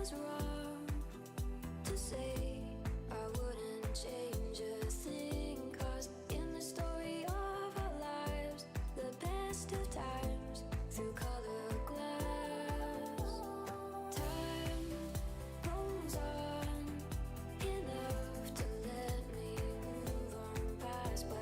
was wrong to say I wouldn't change a thing, 'cause in the story of our lives, the best of times through color glass, time rolls on enough to let me move on past, but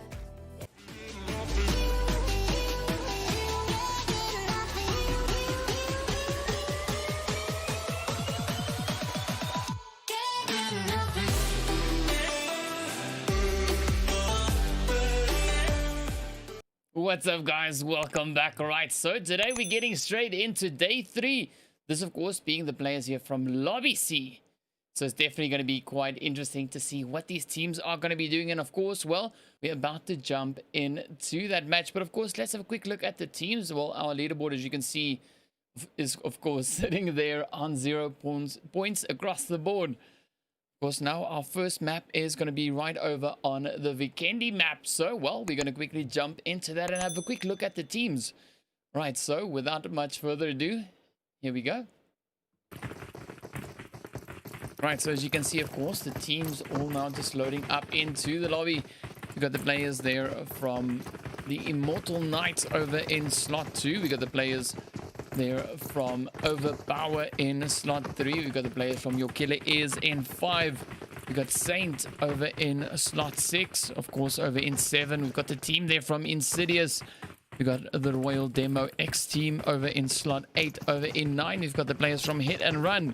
What's up, guys? Welcome back. All right, so today we're getting straight into day 3. This, of course, being the players here from Lobby C. So it's definitely going to be quite interesting to see what these teams are going to be doing. And of course, well, we're about to jump into that match. But of course, let's have a quick look at the teams. Well, our leaderboard, as you can see, is of course sitting there on 0 points across the board. Of course, now our first map is going to be right over on the Vikendi map. So, well, we're going to quickly jump into that and have a quick look at the teams. Right, so without much further ado, here we go. Right, so as you can see, of course, the teams all now just loading up into the lobby. We got the players there from the Immortal Knights over in slot 2. We got the players there from Overpower in slot 3. We got the players from Your Killer Is in 5. We got Saint over in slot 6. Of course, over in 7. We've got the team there from Insidious. We got the Royal Demo X team over in slot 8. Over in 9, we've got the players from Hit and Run.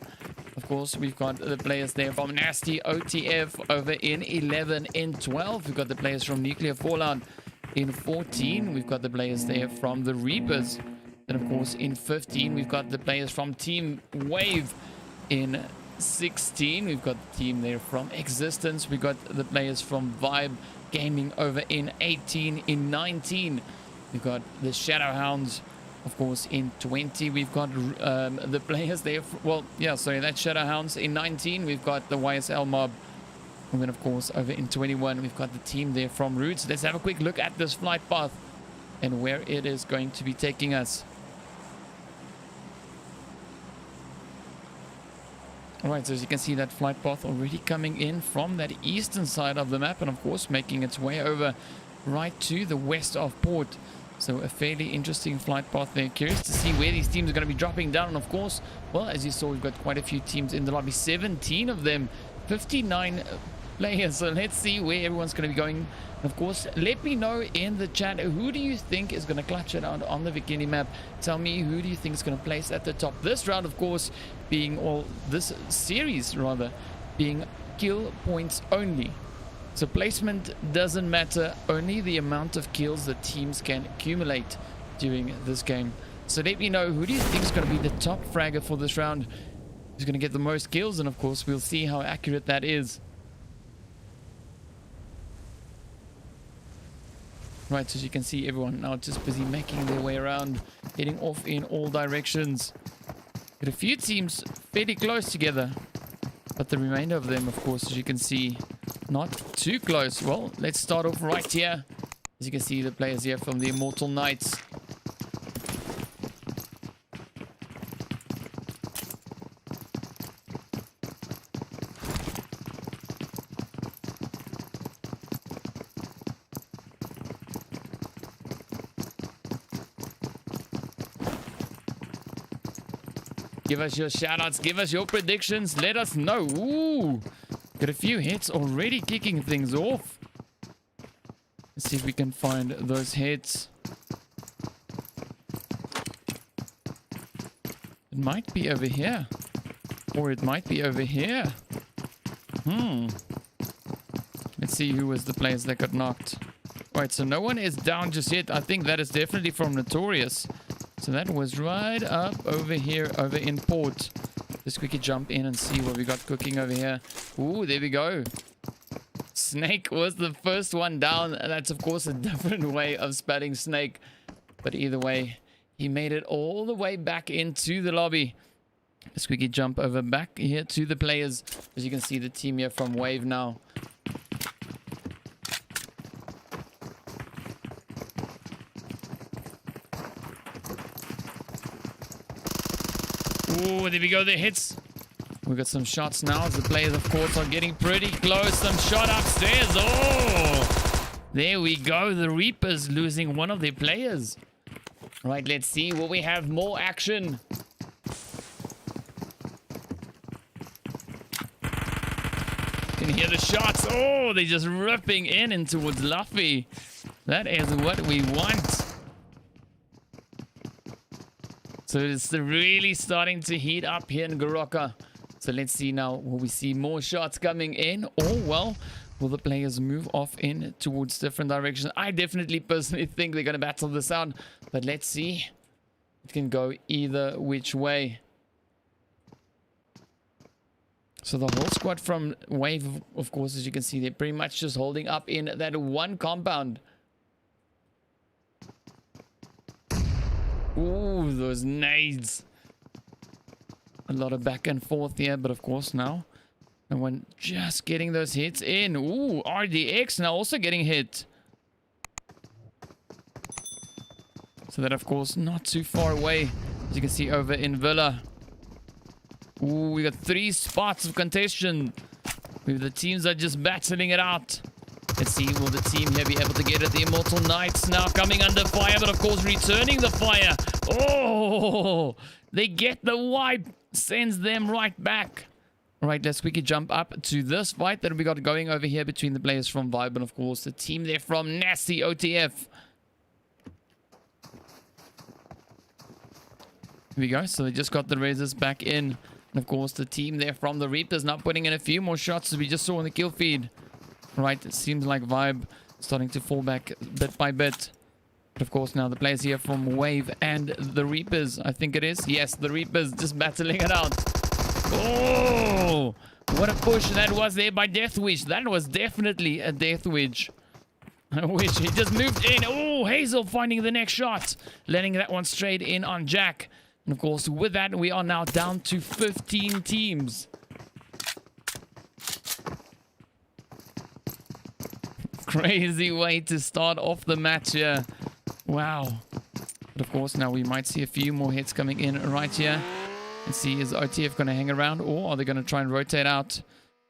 Of course, we've got the players there from Nasty OTF over in 11. In 12, we've got the players from Nuclear Fallout. In 14, we've got the players there from the Reapers. And of course, in 15, we've got the players from Team Wave. In 16, we've got the team there from Existence. We've got the players from Vibe Gaming over in 18. In 19, we've got the Shadowhounds. Of course, in 20, we've got the players there. Well, yeah, sorry, that's Shadowhounds. In 19, we've got the YSL Mob. And then, of course, over in 21, we've got the team there from Roots. Let's have a quick look at this flight path and where it is going to be taking us. Alright, so as you can see, that flight path already coming in from that eastern side of the map, and of course making its way over right to the west of port. So a fairly interesting flight path there. Curious to see where these teams are going to be dropping down. And of course, well, as you saw, we've got quite a few teams in the lobby. 17 of them, 59 players. So let's see where everyone's going to be going. And of course, let me know in the chat, who do you think is going to clutch it out on the Bikini map? Tell me, who do you think is going to place at the top? This round, of course, being, or this series rather, being kill points only. So placement doesn't matter, only the amount of kills the teams can accumulate during this game. So let me know, who do you think is going to be the top fragger for this round? Who's going to get the most kills? And of course, we'll see how accurate that is. Right, so as you can see, everyone now just busy making their way around, heading off in all directions. Got a few teams fairly close together, but the remainder of them, of course, as you can see, not too close. Well, let's start off right here. As you can see, the players here from the Immortal Knights. Give us your shoutouts, give us your predictions, let us know. Ooh, got a few hits already kicking things off. Let's see if we can find those hits. It might be over here. Or it might be over here. Let's see who was the players that got knocked. Alright, so no one is down just yet. I think that is definitely from Notorious. So that was right up over here, over in port. Just quickly jump in and see what we got cooking over here. Ooh, there we go. Snake was the first one down. And that's, of course, a different way of spelling snake. But either way, he made it all the way back into the lobby. Let's quickly jump over back here to the players. As you can see, the team here from Wave now. Ooh, there we go. The hits We got some shots now as the players, of course, are getting pretty close. Some shot upstairs. Oh, there we go. The Reapers losing one of their players. Right, let's see. Will we have more action? Can hear the shots. Oh, they're just ripping in towards Luffy. That is what we want. So it's really starting to heat up here in Goroka. So let's see now. Will we see more shots coming in? Or, well, will the players move off in towards different directions? I definitely personally think they're going to battle this out. But let's see. It can go either which way. So the whole squad from Wave, of course, as you can see, they're pretty much just holding up in that one compound. Ooh, those nades. A lot of back and forth here, but of course now, no one just getting those hits in. Ooh, RDX now also getting hit. So that, of course, not too far away, as you can see over in Villa. Ooh, we got 3 spots of contention. The teams are just battling it out. Let's see, will the team here be able to get it? The Immortal Knights now coming under fire, but of course returning the fire. Oh, they get the wipe. Sends them right back. All right, let's quickly jump up to this fight that we got going over here between the players from Vibe and, of course, the team there from Nasty OTF. Here we go. So they just got the Razors back in. And, of course, the team there from the Reapers now putting in a few more shots as we just saw on the kill feed. Right, it seems like Vibe starting to fall back bit by bit. But of course now the players here from Wave and the Reapers, I think it is. Yes, the Reapers just battling it out. Oh, what a push that was there by Deathwish. That was definitely a Deathwish. I wish he just moved in. Oh, Hazel finding the next shot. Letting that one straight in on Jack. And of course with that we are now down to 15 teams. Crazy way to start off the match here. Wow. But of course now we might see a few more hits coming in right here. Let's see, is OTF going to hang around or are they going to try and rotate out?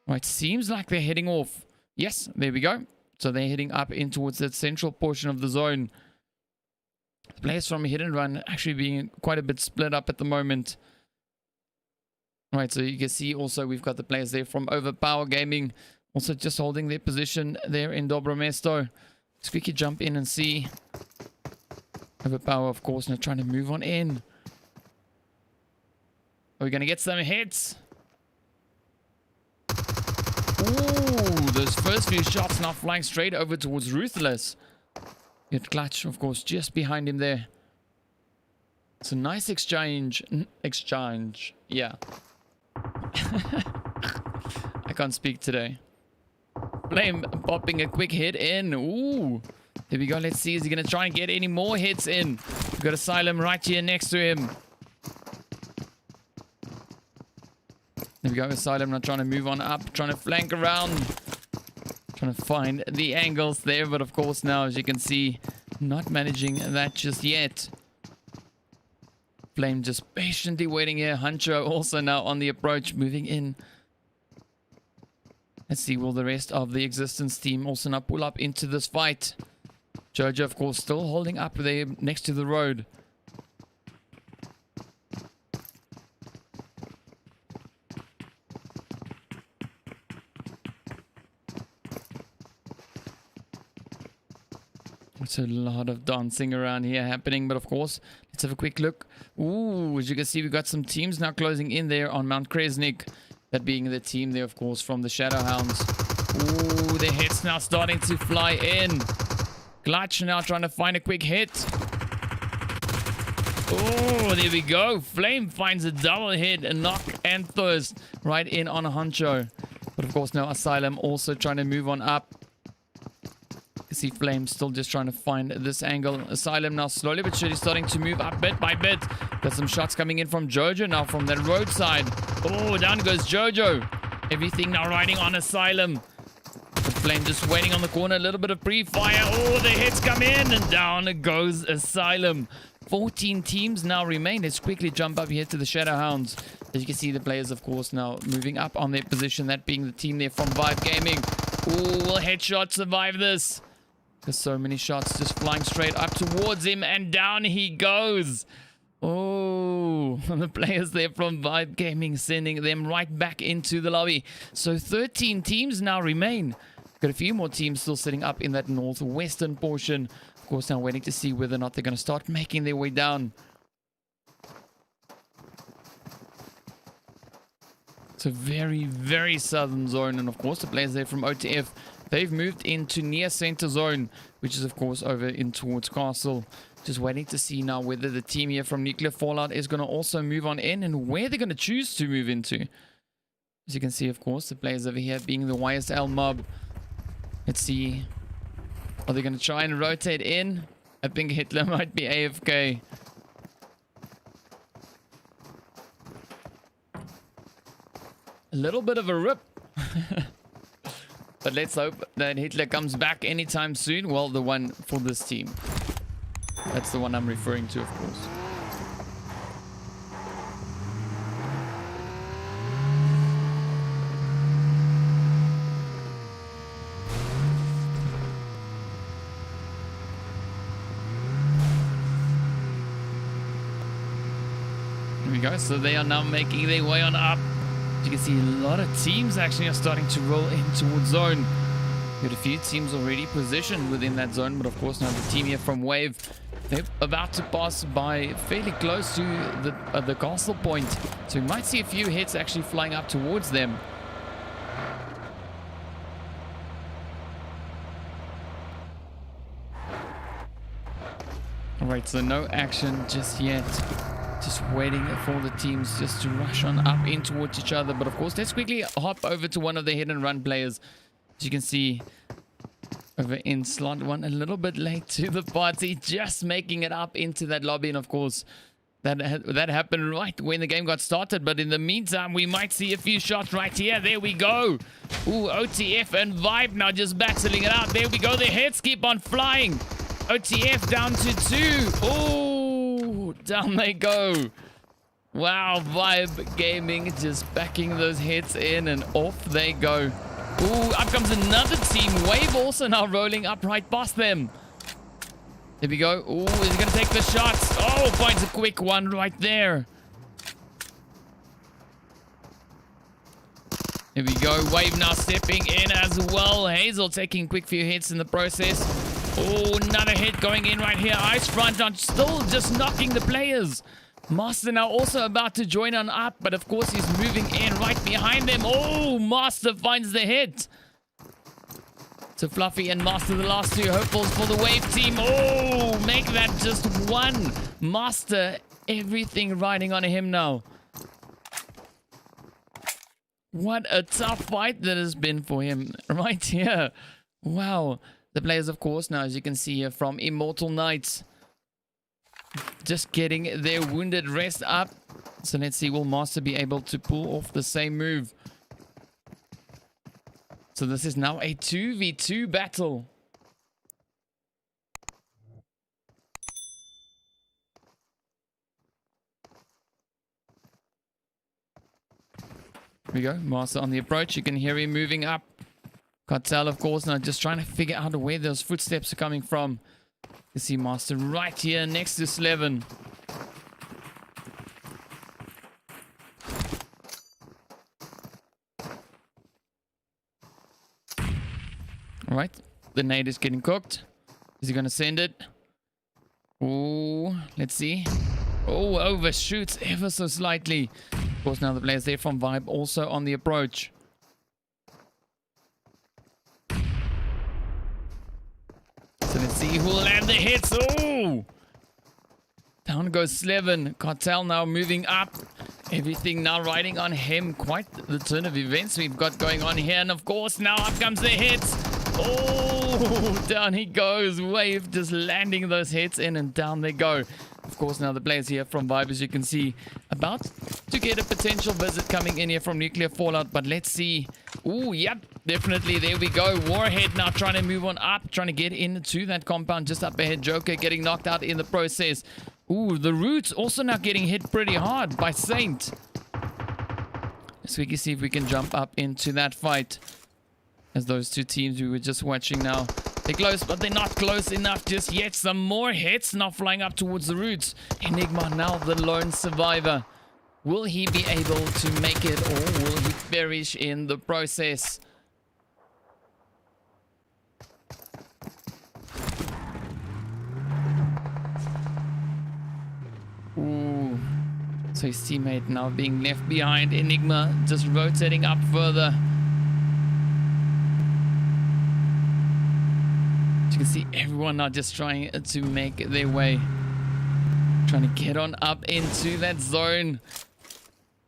Right, seems like they're heading off. Yes, there we go. So they're heading up in towards that central portion of the zone. The players from Hit and Run actually being quite a bit split up at the moment. Right, so you can see also we've got the players there from Overpower Gaming. Also just holding their position there in Dobro Mesto. Let's quickly jump in and see. Overpower, of course, now trying to move on in. Are we going to get some hits? Ooh, those first few shots now flying straight over towards Ruthless. Yet Clutch, of course, just behind him there. It's a nice exchange. Yeah. I can't speak today. Flame popping a quick hit in. Ooh. There we go. Let's see. Is he going to try and get any more hits in? We've got Asylum right here next to him. There we go. Asylum not trying to move on up. Trying to flank around. Trying to find the angles there. But of course now, as you can see, not managing that just yet. Flame just patiently waiting here. Huncho also now on the approach. Moving in. Let's see, will the rest of the Existence team also now pull up into this fight? Jojo, of course, still holding up there next to the road. It's a lot of dancing around here happening, but of course, let's have a quick look. Ooh, as you can see, we've got some teams now closing in there on Mount Kresnik. That being the team there, of course, from the Shadowhounds. Ooh, the hits now starting to fly in. Clutch now trying to find a quick hit. Oh, there we go. Flame finds a double hit, a knock and thirst right in on Honcho. But of course now Asylum also trying to move on up. You see Flame still just trying to find this angle. Asylum now slowly but surely starting to move up bit by bit. Got some shots coming in from Jojo now from that roadside. Oh, down goes Jojo. Everything now riding on Asylum. The Flame just waiting on the corner. A little bit of pre-fire. Oh, the hits come in and down goes Asylum. 14 teams now remain. Let's quickly jump up here to the Shadow Hounds. As you can see, the players, of course, now moving up on their position. That being the team there from Vibe Gaming. Ooh, will Headshot survive this? There's so many shots just flying straight up towards him, and down he goes. Oh, the players there from Vibe Gaming sending them right back into the lobby. So 13 teams now remain. Got a few more teams still sitting up in that northwestern portion. Of course, now waiting to see whether or not they're going to start making their way down. It's a very, very southern zone. And of course, the players there from OTF, they've moved into near center zone, which is, of course, over in towards Castle. Just waiting to see now whether the team here from Nuclear Fallout is going to also move on in and where they're going to choose to move into. As you can see, of course, the players over here being the YSL mob. Let's see. Are they going to try and rotate in? I think Hitler might be AFK. A little bit of a rip. But let's hope that Hitler comes back anytime soon. Well, the one for this team. That's the one I'm referring to, of course. Here we go. So they are now making their way on up. You can see a lot of teams actually are starting to roll in towards zone. Got a few teams already positioned within that zone, but of course now the team here from Wave, they're about to pass by fairly close to the castle point. So we might see a few hits actually flying up towards them. Alright, so no action just yet. Just waiting for the teams just to rush on up in towards each other. But of course, let's quickly hop over to one of the hit and run players. As you can see, over in slot one, a little bit late to the party, just making it up into that lobby. And of course, that happened right when the game got started. But in the meantime, we might see a few shots right here. There we go. Ooh, OTF and Vibe now just battling it out. There we go. The hits keep on flying. OTF down to 2. Ooh, down they go. Wow, Vibe Gaming just backing those hits in and off they go. Ooh, up comes another team. Wave also now rolling up right past them. There we go. Ooh, is he going to take the shots? Oh, finds a quick one right there. Here we go. Wave now stepping in as well. Hazel taking quick few hits in the process. Oh, another hit going in right here. Ice Front on still just knocking the players. Master now also about to join on up, but of course he's moving in right behind them. Oh, Master finds the hit. So Fluffy and Master, the last two hopefuls for the Wave team. Oh, make that just one. Master, everything riding on him now. What a tough fight that has been for him right here. Wow. The players, of course, now as you can see here from Immortal Knights, just getting their wounded rest up. So let's see, will Master be able to pull off the same move? So this is now a 2v2 battle. Here we go, Master on the approach. You can hear him moving up. Cartel, of course, now just trying to figure out where those footsteps are coming from. You see Master right here next to Slevin. Alright, the nade is getting cooked. Is he going to send it? Oh, let's see. Oh, overshoots ever so slightly. Of course, now the players there from Vibe also on the approach. So let's see who will land the hits. Oh! Down goes Slevin. Cartel now moving up. Everything now riding on him. Quite the turn of events we've got going on here. And of course, now up comes the hits. Oh, down he goes. Wave just landing those hits in and down they go. Of course, now the players here from Vibe, as you can see, about to get a potential visit coming in here from Nuclear Fallout. But let's see. Oh, yep, definitely. There we go. Warhead now trying to move on up, trying to get into that compound just up ahead. Joker getting knocked out in the process. Ooh, the Roots also now getting hit pretty hard by Saint. Let's quickly see if we can jump up into that fight. As those two teams we were just watching now. They're close, but they're not close enough just yet. Some more hits now flying up towards the Roots. Enigma now the lone survivor. Will he be able to make it, or will he perish in the process? Ooh. So his teammate now being left behind. Enigma just rotating up further. As you can see, everyone now just trying to make their way. Trying to get on up into that zone.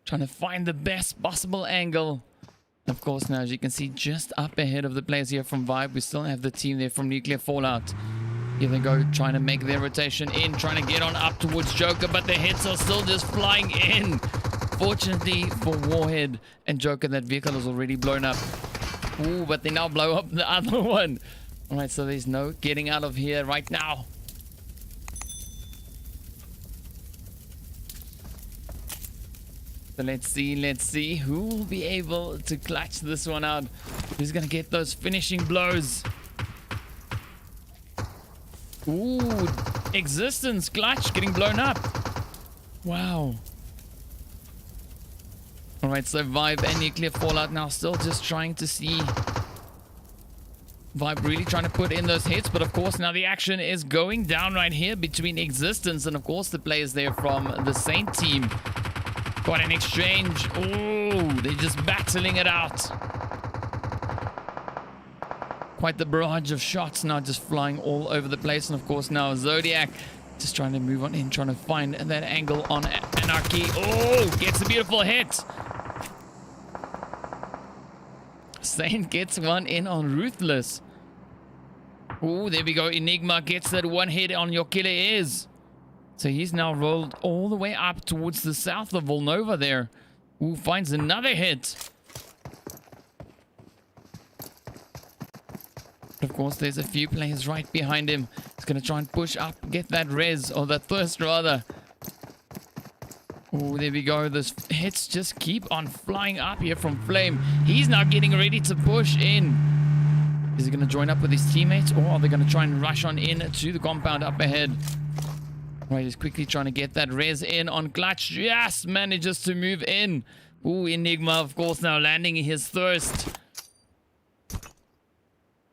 Trying to find the best possible angle. Of course, now, as you can see, just up ahead of the players here from Vibe, we still have the team there from Nuclear Fallout. Here they go, trying to make their rotation in, trying to get on up towards Joker, but the hits are still just flying in. Fortunately for Warhead and Joker, that vehicle is already blown up. Ooh, but they now blow up the other one. All right, so there's no getting out of here right now. So let's see who will be able to clutch this one out. Who's going to get those finishing blows? Ooh, Existence clutch getting blown up. Wow. All right, so Vibe and Nuclear Fallout now still just trying to see. Vibe really trying to put in those hits, but of course now the action is going down right here between Existence and of course the players there from the Saint team. Quite an exchange. Oh, they're just battling it out. Quite the barrage of shots now just flying all over the place. And of course now Zodiac just trying to move on in, trying to find that angle on Anarchy. Oh, gets a beautiful hit. Saint gets one in on Ruthless. Oh, there we go. Enigma gets that one hit on Your Killer Is. So he's now rolled all the way up towards the south of Volnova there. Who finds another hit. Of course, there's a few players right behind him. He's going to try and push up, get that res, or that thirst rather. Oh, there we go. Those hits just keep on flying up here from Flame. He's now getting ready to push in. Is he going to join up with his teammates, or are they going to try and rush on in to the compound up ahead? Right, he's quickly trying to get that res in on Clutch. Yes, manages to move in. Ooh, Enigma, of course, now landing his thirst.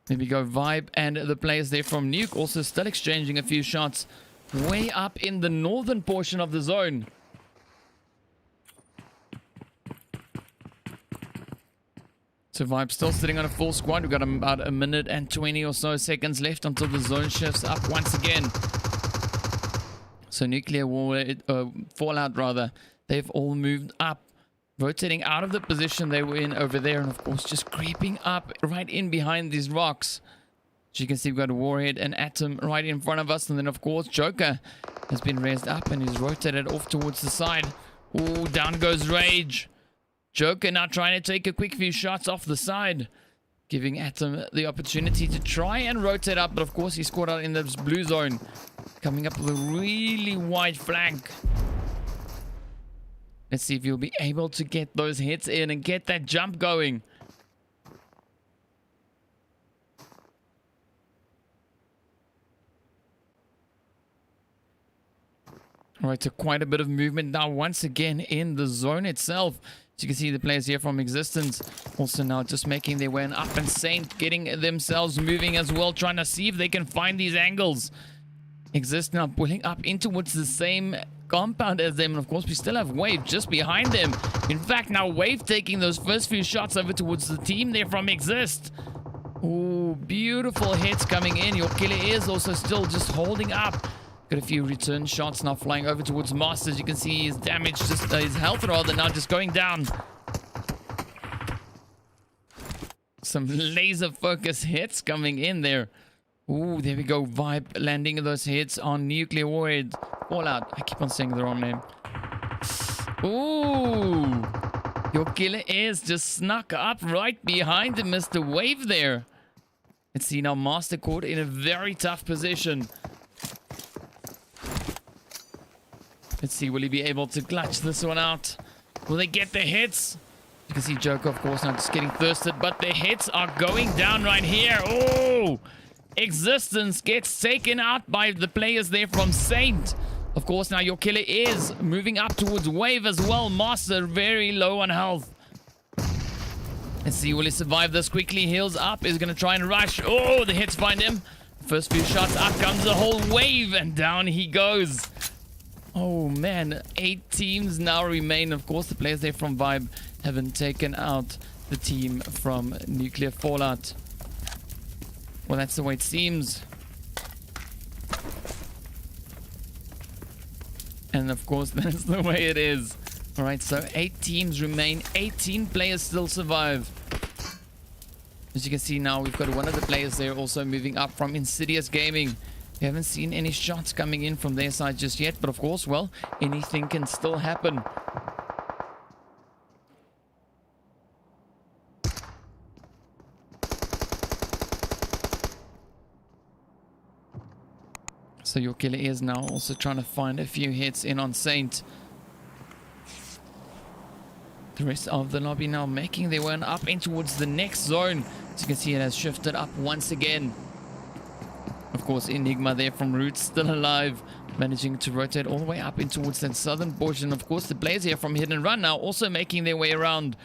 There we go, Vibe and the players there from Nuke also still exchanging a few shots way up in the northern portion of the zone. So Vibe still sitting on a full squad. We've got about a minute and 20 or so seconds left until the zone shifts up once again. So Nuclear Fallout rather, they've all moved up, rotating out of the position they were in over there, and of course just creeping up right in behind these rocks. As you can see, we've got Warhead and Atom right in front of us, and then of course Joker has been raised up and is rotated off towards the side. Ooh, down goes Rage. Joker now trying to take a quick few shots off the side, giving Atom the opportunity to try and rotate up, but of course he's caught out in this blue zone, coming up with a really wide flank. Let's see if you'll be able to get those hits in and get that jump going. All right, so quite a bit of movement now once again in the zone itself. As you can see, the players here from Existence also now just making their way on up, and Saint getting themselves moving as well, trying to see if they can find these angles. Exist now pulling up in towards the same compound as them, and of course we still have Wave just behind them. In fact, now Wave taking those first few shots over towards the team there from Exist. Oh, beautiful hits coming in. Your Killer Is also still just holding up. Got a few return shots now flying over towards Master. As you can see, his damage, just his health rather, now just going down. Some laser focus hits coming in there. Ooh, there we go. Vibe landing those hits on Nuclear Warhead. Fallout. I keep on saying the wrong name. Ooh. Your Killer Is just snuck up right behind Mr. Wave there. Let's see now. Master caught in a very tough position. Let's see, will he be able to clutch this one out? Will they get the hits? You can see Joker, of course, now just getting thirsted, but the hits are going down right here. Oh! Existence gets taken out by the players there from Saint. Of course, now your killer is moving up towards Wave as well. Master very low on health. Let's see, will he survive this? Quickly heals up, is going to try and rush. Oh, the hits find him. First few shots, up comes the whole Wave, and down he goes. Oh man, 8 teams now remain. Of course, the players there from Vibe haven't taken out the team from Nuclear Fallout. Well, that's the way it seems. And of course, that's the way it is. Alright, so 8 teams remain. 18 players still survive. As you can see now, we've got one of the players there also moving up from Insidious Gaming. We haven't seen any shots coming in from their side just yet. But of course, well, anything can still happen. So your killer is now also trying to find a few hits in on Saint. The rest of the lobby now making their way up in towards the next zone. As you can see, it has shifted up once again. Of course, Enigma there from Roots still alive, managing to rotate all the way up in towards that southern portion. Of course, the players here from Hidden Run now also making their way around.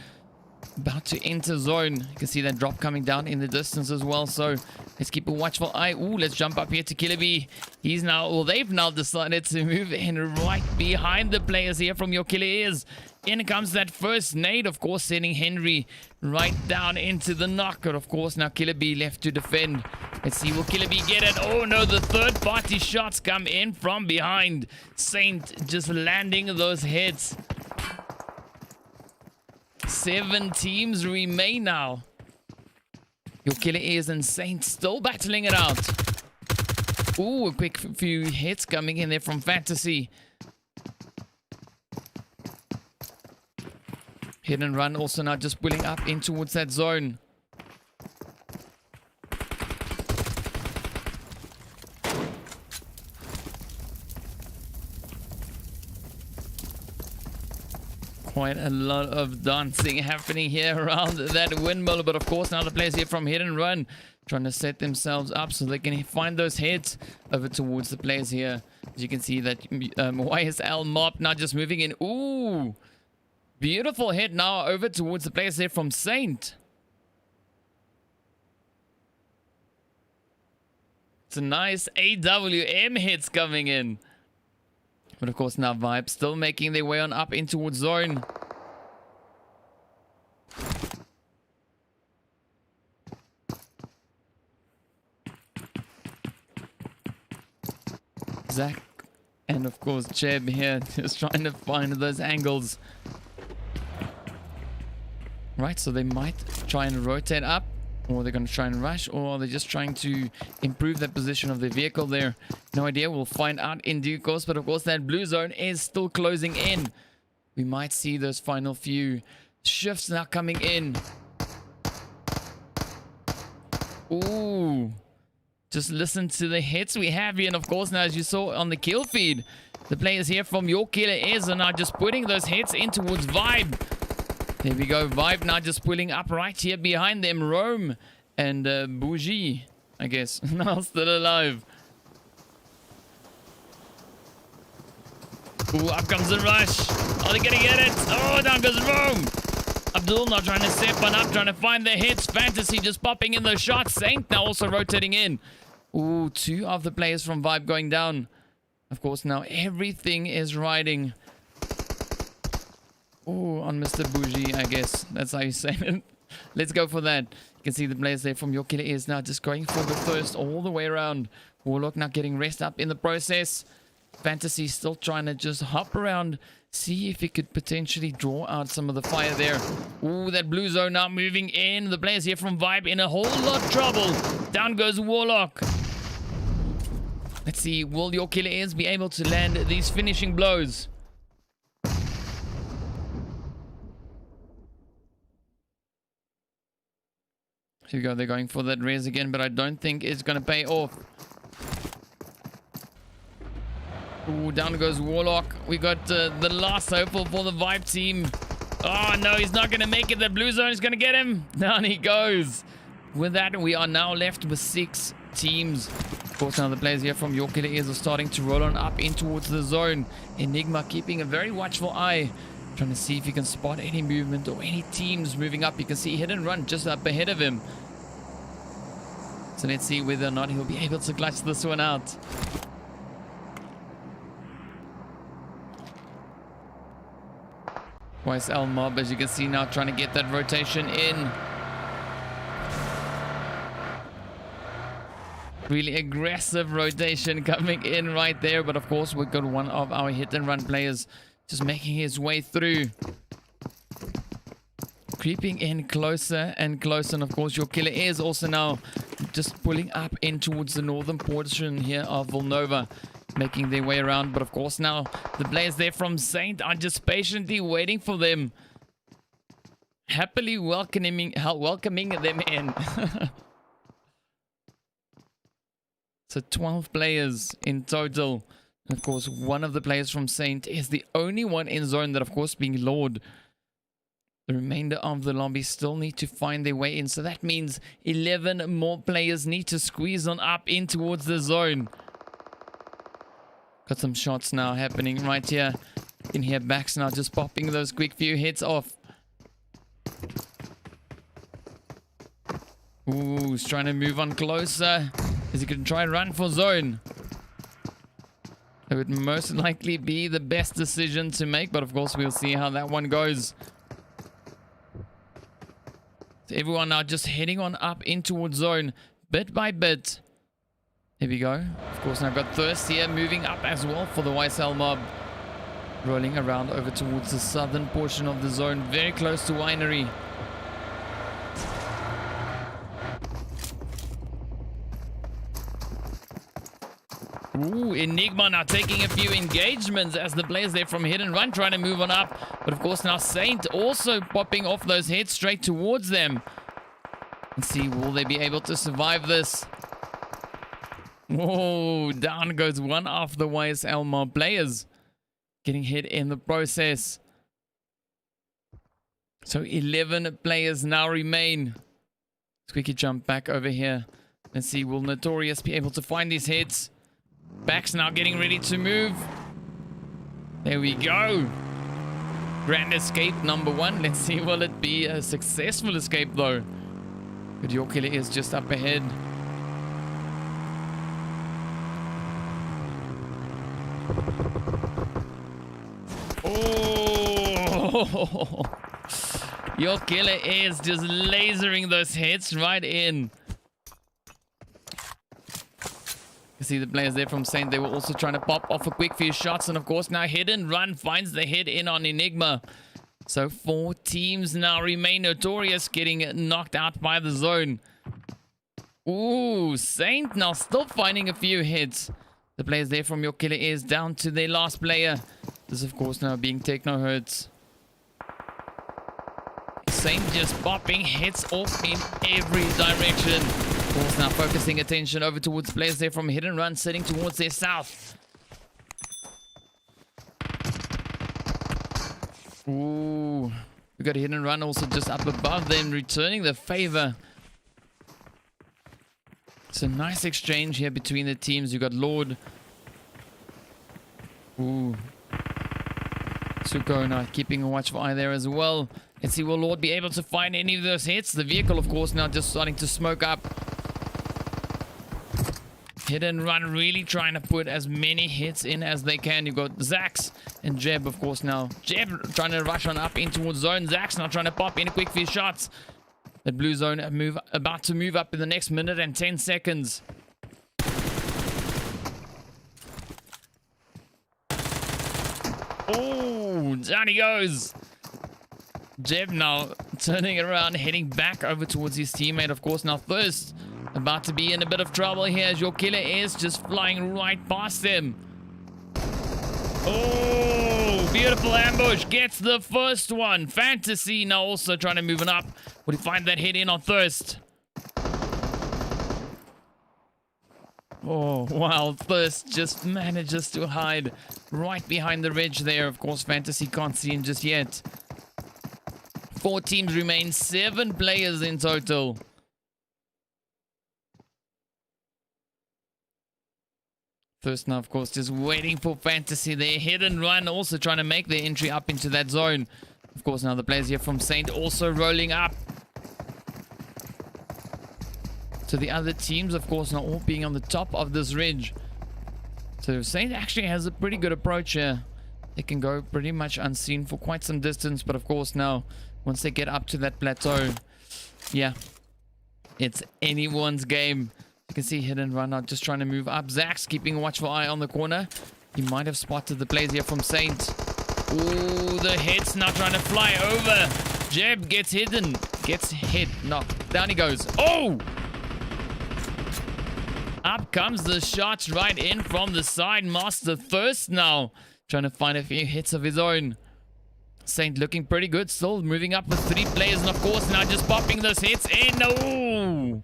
About to enter zone. You can see that drop coming down in the distance as well. So let's keep a watchful eye. Ooh, let's jump up here to Killer B. He's now, well, they've now decided to move in right behind the players here from your Killer Ears. In comes that first nade, of course, sending Henry right down into the knocker. Of course, now Killer B left to defend. Let's see, will Killer B get it? Oh no, the third party shots come in from behind. Saint just landing those hits. 7 teams remain now. Your Killer Ears and Saint still battling it out. Ooh, a quick few hits coming in there from Fantasy. Hidden Run also now just pulling up in towards that zone. Quite a lot of dancing happening here around that windmill. But of course, now the players here from Hidden Run trying to set themselves up so they can find those hits over towards the players here. As you can see that YSL Mop now just moving in. Ooh, beautiful hit now over towards the players here from Saint. It's a nice AWM hits coming in. But of course now Vibe still making their way on up in towards zone. Zach and of course Cheb here just trying to find those angles. Right, so they might try and rotate up, or they're going to try and rush, or they're just trying to improve the position of the vehicle there. No idea. We'll find out in due course. But of course, that blue zone is still closing in. We might see those final few shifts now coming in. Ooh. Just listen to the hits we have here. And of course, now as you saw on the kill feed, the players here from Your Killer Is are now just putting those hits in towards Vibe. There we go. Vibe now just pulling up right here behind them. Rome and Bougie, I guess, now still alive. Ooh, up comes the rush. Are they gonna get it? Oh, down goes Rome. Abdul now trying to step one up, trying to find the hits. Fantasy just popping in those shots. Saint now also rotating in. Ooh, 2 of the players from Vibe going down. Of course, now everything is riding. Oh, on Mr. Bougie, I guess. That's how you say it. Let's go for that. You can see the players there from Your Killer Is now just going for the first all the way around. Warlock now getting rest up in the process. Fantasy still trying to just hop around, see if he could potentially draw out some of the fire there. Ooh, that blue zone now moving in. The players here from Vibe in a whole lot of trouble. Down goes Warlock. Let's see, will Your Killer Is be able to land these finishing blows? Here we go, they're going for that res again, but I don't think it's going to pay off. Ooh, down goes Warlock. We got the last hopeful for the Vibe team. Oh, no, he's not going to make it. The blue zone is going to get him. Down he goes. With that, we are now left with 6 teams. Of course, now the players here from Your Killer Ears are starting to roll on up in towards the zone. Enigma keeping a very watchful eye, trying to see if he can spot any movement or any teams moving up. You can see Hit and Run just up ahead of him. So let's see whether or not he'll be able to clutch this one out. YSL Mob, as you can see now, trying to get that rotation in. Really aggressive rotation coming in right there. But of course, we've got one of our hit and run players just making his way through. Creeping in closer and closer. And of course, Your Killer is also now just pulling up in towards the northern portion here of Villanova, making their way around. But of course, now the players there from Saint are just patiently waiting for them, happily welcoming them in. So 12 players in total. And of course, one of the players from Saint is the only one in zone, that of course being Lord. The remainder of the lobby still need to find their way in. So that means 11 more players need to squeeze on up in towards the zone. Got some shots now happening right here. You can hear Bax now just popping those quick few hits off. Ooh, he's trying to move on closer, as he can try and run for zone. It would most likely be the best decision to make, but of course we'll see how that one goes. So everyone now just heading on up in towards zone, bit by bit. Here we go. Of course, now I've got Thirst here moving up as well for the YSL Mob. Rolling around over towards the southern portion of the zone, very close to Winery. Ooh, Enigma now taking a few engagements as the players there from Hit and Run trying to move on up. But of course now Saint also popping off those hits straight towards them. Let's see, will they be able to survive this? Whoa, down goes one of the YSL Mob players, getting hit in the process. So 11 players now remain. Let's quickly jump back over here. Let's see, will Notorious be able to find these hits? Back's now getting ready to move. There we go. Grand escape number 1. Let's see, will it be a successful escape though? But Your Killer is just up ahead. Oh! Your Killer is just lasering those hits right in. You see the players there from Saint, they were also trying to pop off a quick few shots. And of course now Hit and Run finds the hit in on Enigma. So 4 teams now remain. Notorious getting knocked out by the zone. Ooh, Saint now still finding a few hits. The players there from Your Killer is down to their last player. This of course now being Techno Hurts. Saint just popping hits off in every direction. Of course now focusing attention over towards players there from Hit and Run sitting towards their south. Ooh, we got Hit and Run also just up above them, returning the favor. It's a nice exchange here between the teams. You got Lord. Ooh. Suko now keeping a watchful eye there as well. Let's see, will Lord be able to find any of those hits? The vehicle, of course, now just starting to smoke up. Hit and Run really trying to put as many hits in as they can. You've got Zax and Jeb, of course, now. Jeb trying to rush on up in towards zone. Zax now trying to pop in a quick few shots. That blue zone about to move up in the next minute and 10 seconds. Oh, down he goes. Jeb now turning around, heading back over towards his teammate. Of course, now Thirst about to be in a bit of trouble here as Your Killer is just flying right past him. Oh, beautiful ambush. Gets the first one. Fantasy now also trying to move on up. Will he find that hit in on Thirst? Oh, wow. Thirst just manages to hide right behind the ridge there. Of course, Fantasy can't see him just yet. 4 teams remain, 7 players in total. First now, of course, just waiting for Fantasy. Their hit and run, also trying to make their entry up into that zone. Of course, now the players here from Saint also rolling up. So the other teams, of course, now all being on the top of this ridge. So Saint actually has a pretty good approach here. They can go pretty much unseen for quite some distance. But of course now, once they get up to that plateau, yeah, it's anyone's game. You can see hit and run out, just trying to move up. Zach's keeping a watchful eye on the corner. He might have spotted the players here from Saint. Ooh, the hit's now trying to fly over. Jeb gets hidden. Gets hit. No, down he goes. Oh! Up comes the shots right in from the side. Master first now. Trying to find a few hits of his own. Saint looking pretty good. Still moving up with 3 players. And of course now just popping those hits in. Oh!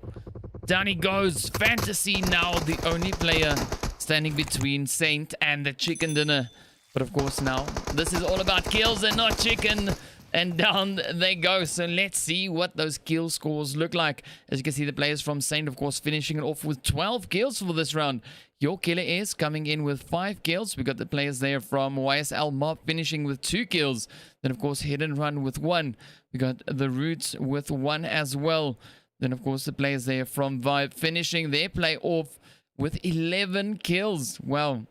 Down he goes. Fantasy now the only player standing between Saint and the chicken dinner. But of course now this is all about kills and not chicken. And down they go. So let's see what those kill scores look like. As you can see, the players from Saint, of course, finishing it off with 12 kills for this round. Your Killer is coming in with 5 kills. We got the players there from YSL Mob finishing with 2 kills. Then, of course, Hit and Run with 1. We got the Roots with 1 as well. Then, of course, the players there from Vibe finishing their play off with 11 kills. Well,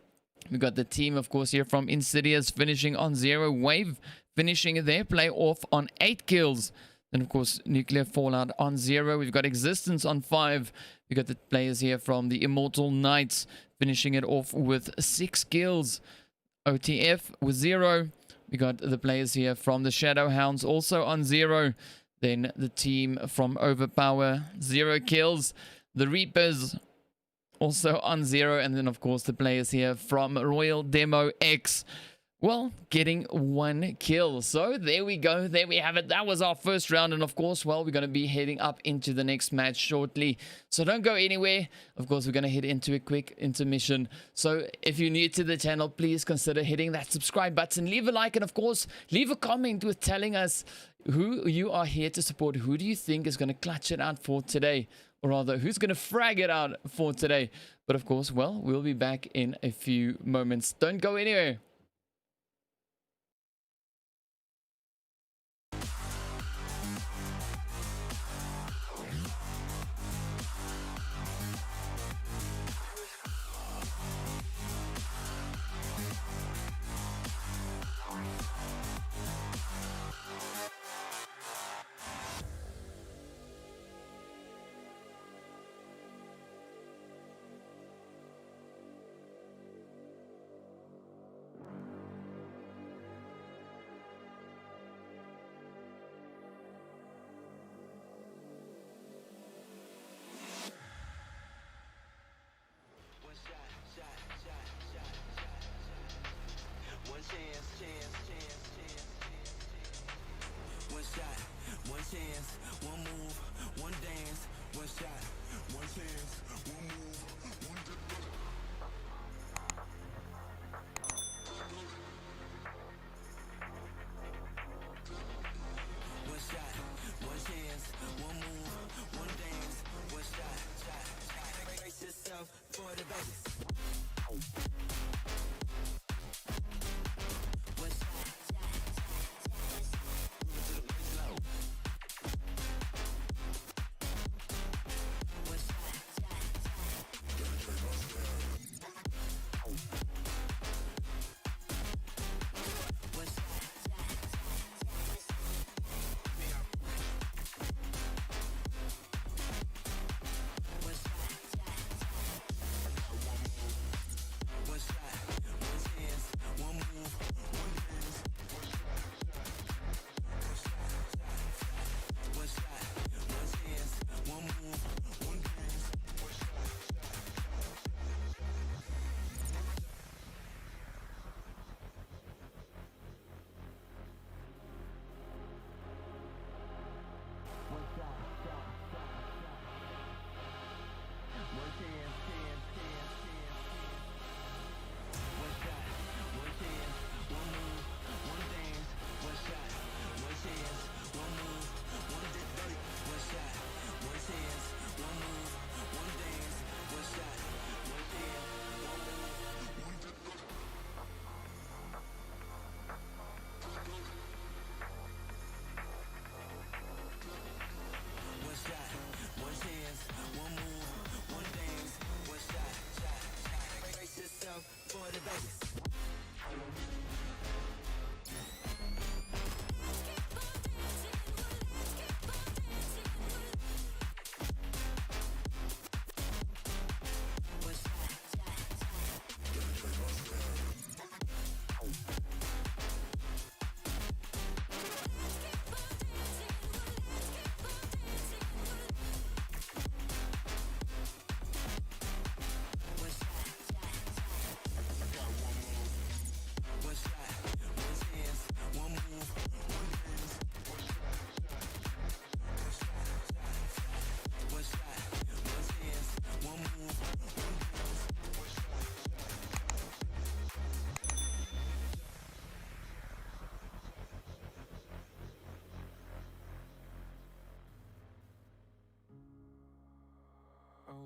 we got the team, of course, here from Insidious finishing on 0. Wave finishing their play off on 8 kills. Then, of course, Nuclear Fallout on 0. We've got Existence on 5. We got the players here from the Immortal Knights finishing it off with 6 kills. OTF with 0. We got the players here from the Shadow Hounds also on 0. Then the team from Overpower, 0 kills. The Reapers also on 0. And then, of course, the players here from Royal Demo X, well, getting 1 kill. So there we go. There we have it. That was our first round. And of course, well, we're going to be heading up into the next match shortly. So don't go anywhere. Of course, we're going to head into a quick intermission. So if you're new to the channel, please consider hitting that subscribe button. Leave a like and, of course, leave a comment with telling us who you are here to support. Who do you think is going to clutch it out for today? Or rather, who's going to frag it out for today? But of course, well, we'll be back in a few moments. Don't go anywhere.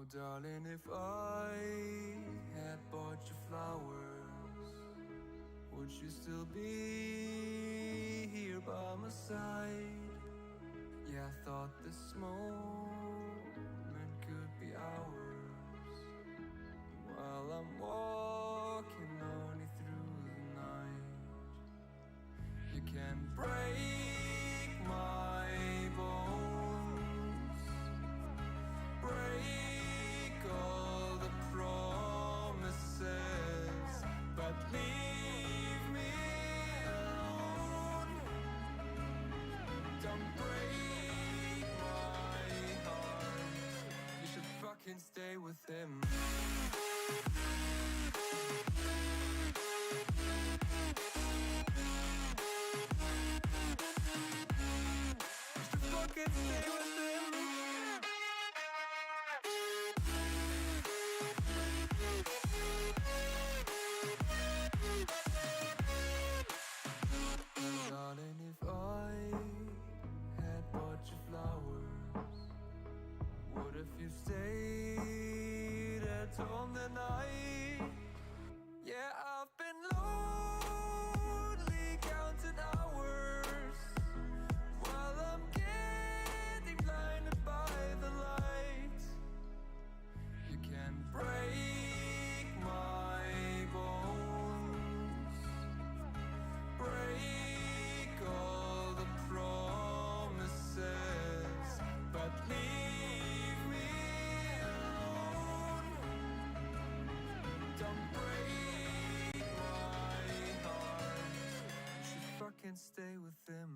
Oh darling, if I had bought you flowers, would you still be here by my side? Yeah, I thought this moment could be ours, while I'm walking on you through the night. You can break my bones, break all the promises, but leave me alone. Don't break my heart. You should fucking stay with him. Fucking stay with him. Darling, if I had bought you flowers, what if you stayed at home the night? Yeah, I've been lonely counting hours while I'm getting blinded by the light. You can break my bones, break all the promises, but leave me alone. Don't break my heart. You should fucking stay with him.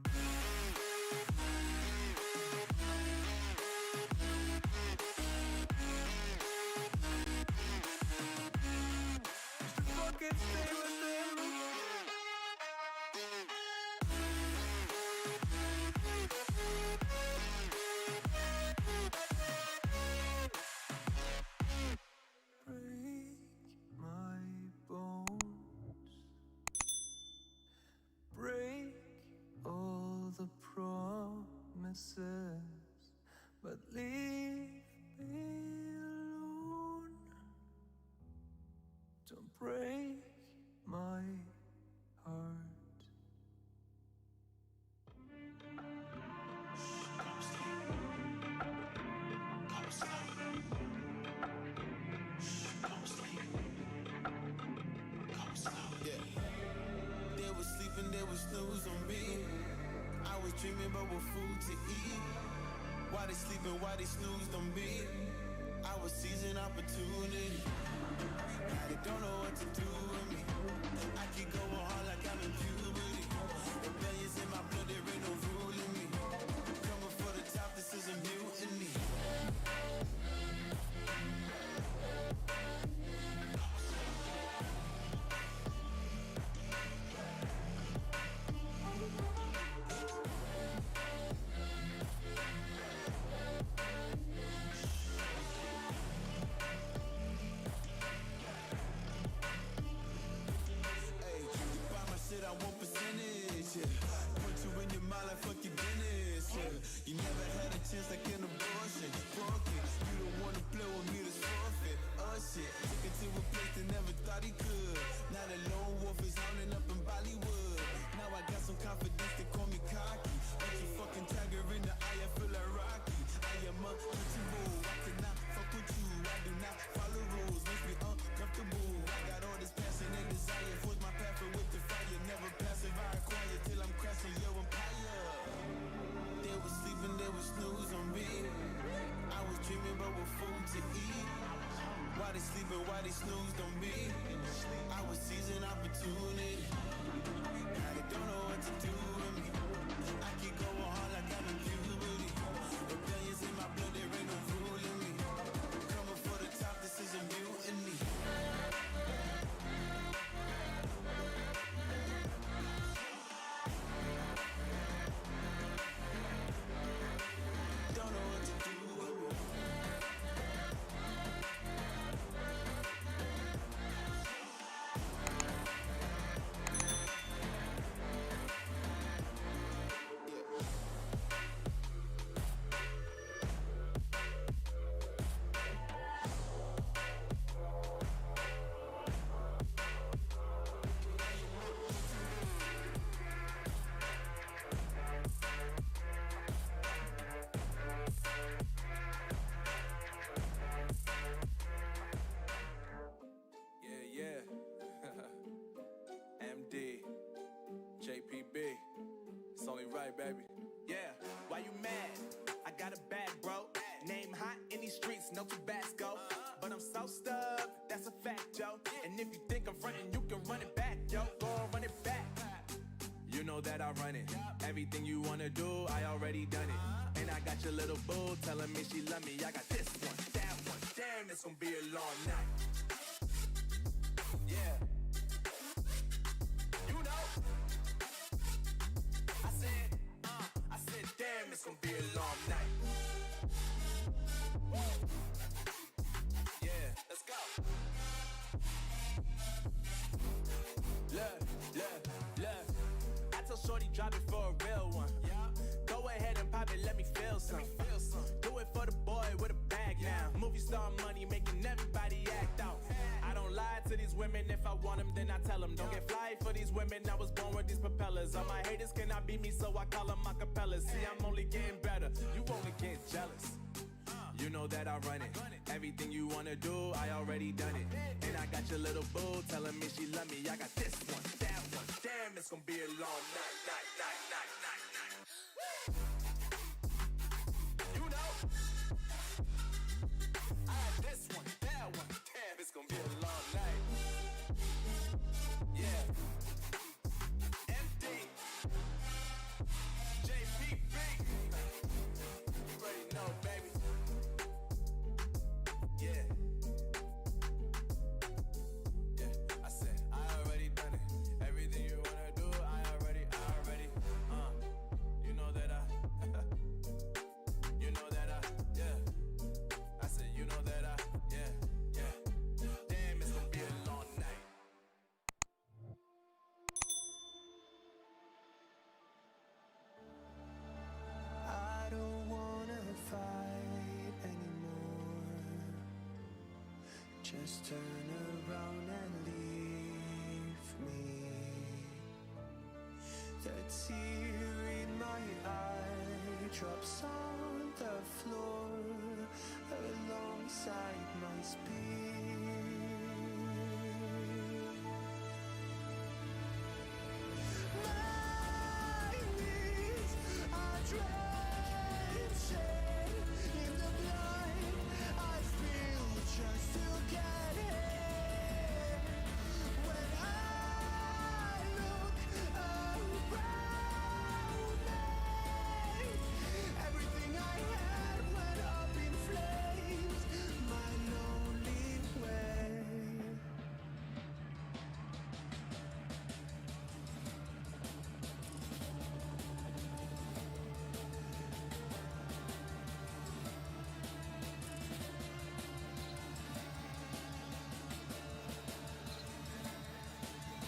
Fucking stay with him. Break my bones, break all the promises, but leave me alone. Don't break my heart. Yeah. They was sleeping, they was snooze on me. I was dreaming about what food to eat. Why they sleeping, why they snoozed on me? I was seizing opportunity. Now they don't know what to do with me. I keep going hard like I'm in puberty. Rebellions in my blood, there ain't no ruling me. Coming for the top, this is a mutiny. right, baby. Yeah, why you mad? I got a bag, bro. Name hot in these streets, no Tabasco. But I'm so stubbed, that's a fact, yo. And if you think I'm frontin', you can run it back, yo. Go on, run it back. You know that I run it. Everything you wanna do, I already done it. And I got your little boo telling me she love me. I got this one, that one. Damn, it's gonna be a long night. Yeah. You know. I said, damn, it's gonna be a long night. Yeah, let's go. Look. I tell shorty drop it for a real one. Go ahead and pop it, let me feel some. Do it for the boy with a bag now. Movie star money making everybody act out. I don't lie to these women, if I want them then I tell them. Don't get fly for these women, I was born with these propellers. All my haters cannot beat me, so I call them acapellas. See, I'm only getting better, you only get jealous. You know that I run it. Everything you wanna do, I already done it. And I got your little boo telling me she love me. I got this one, that one. Damn, it's gonna be a long night. You know, I got this one, that one. Damn, it's gonna be a long night. Yeah. MD. JPB. You already know, baby. Yeah. I said, I already done it. Everything you wanna do, I already, you know that yeah. I said, you know that yeah. Damn, it's gonna be a long night. I don't wanna fight anymore. Just turn around and leave me. The tear in my eye drops on the floor alongside my speed. My knees are drenching in the blood I feel just to get in. When I look around me, everything I had went up in flames. My lonely way.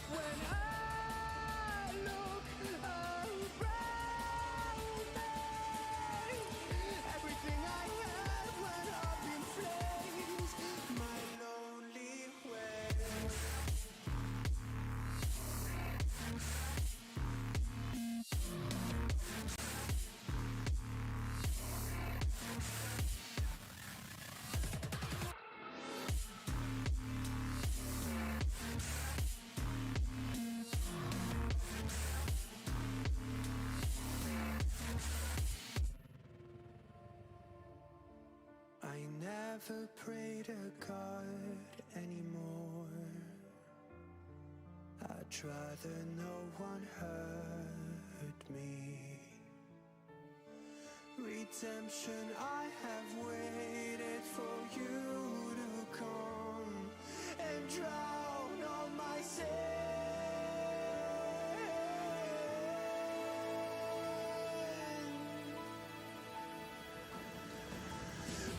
When I look around me, everything I had went up in flames. My lonely way. I never pray to God anymore. I'd rather no one hurt me. Redemption, I have waited for you to come and drown all my sin.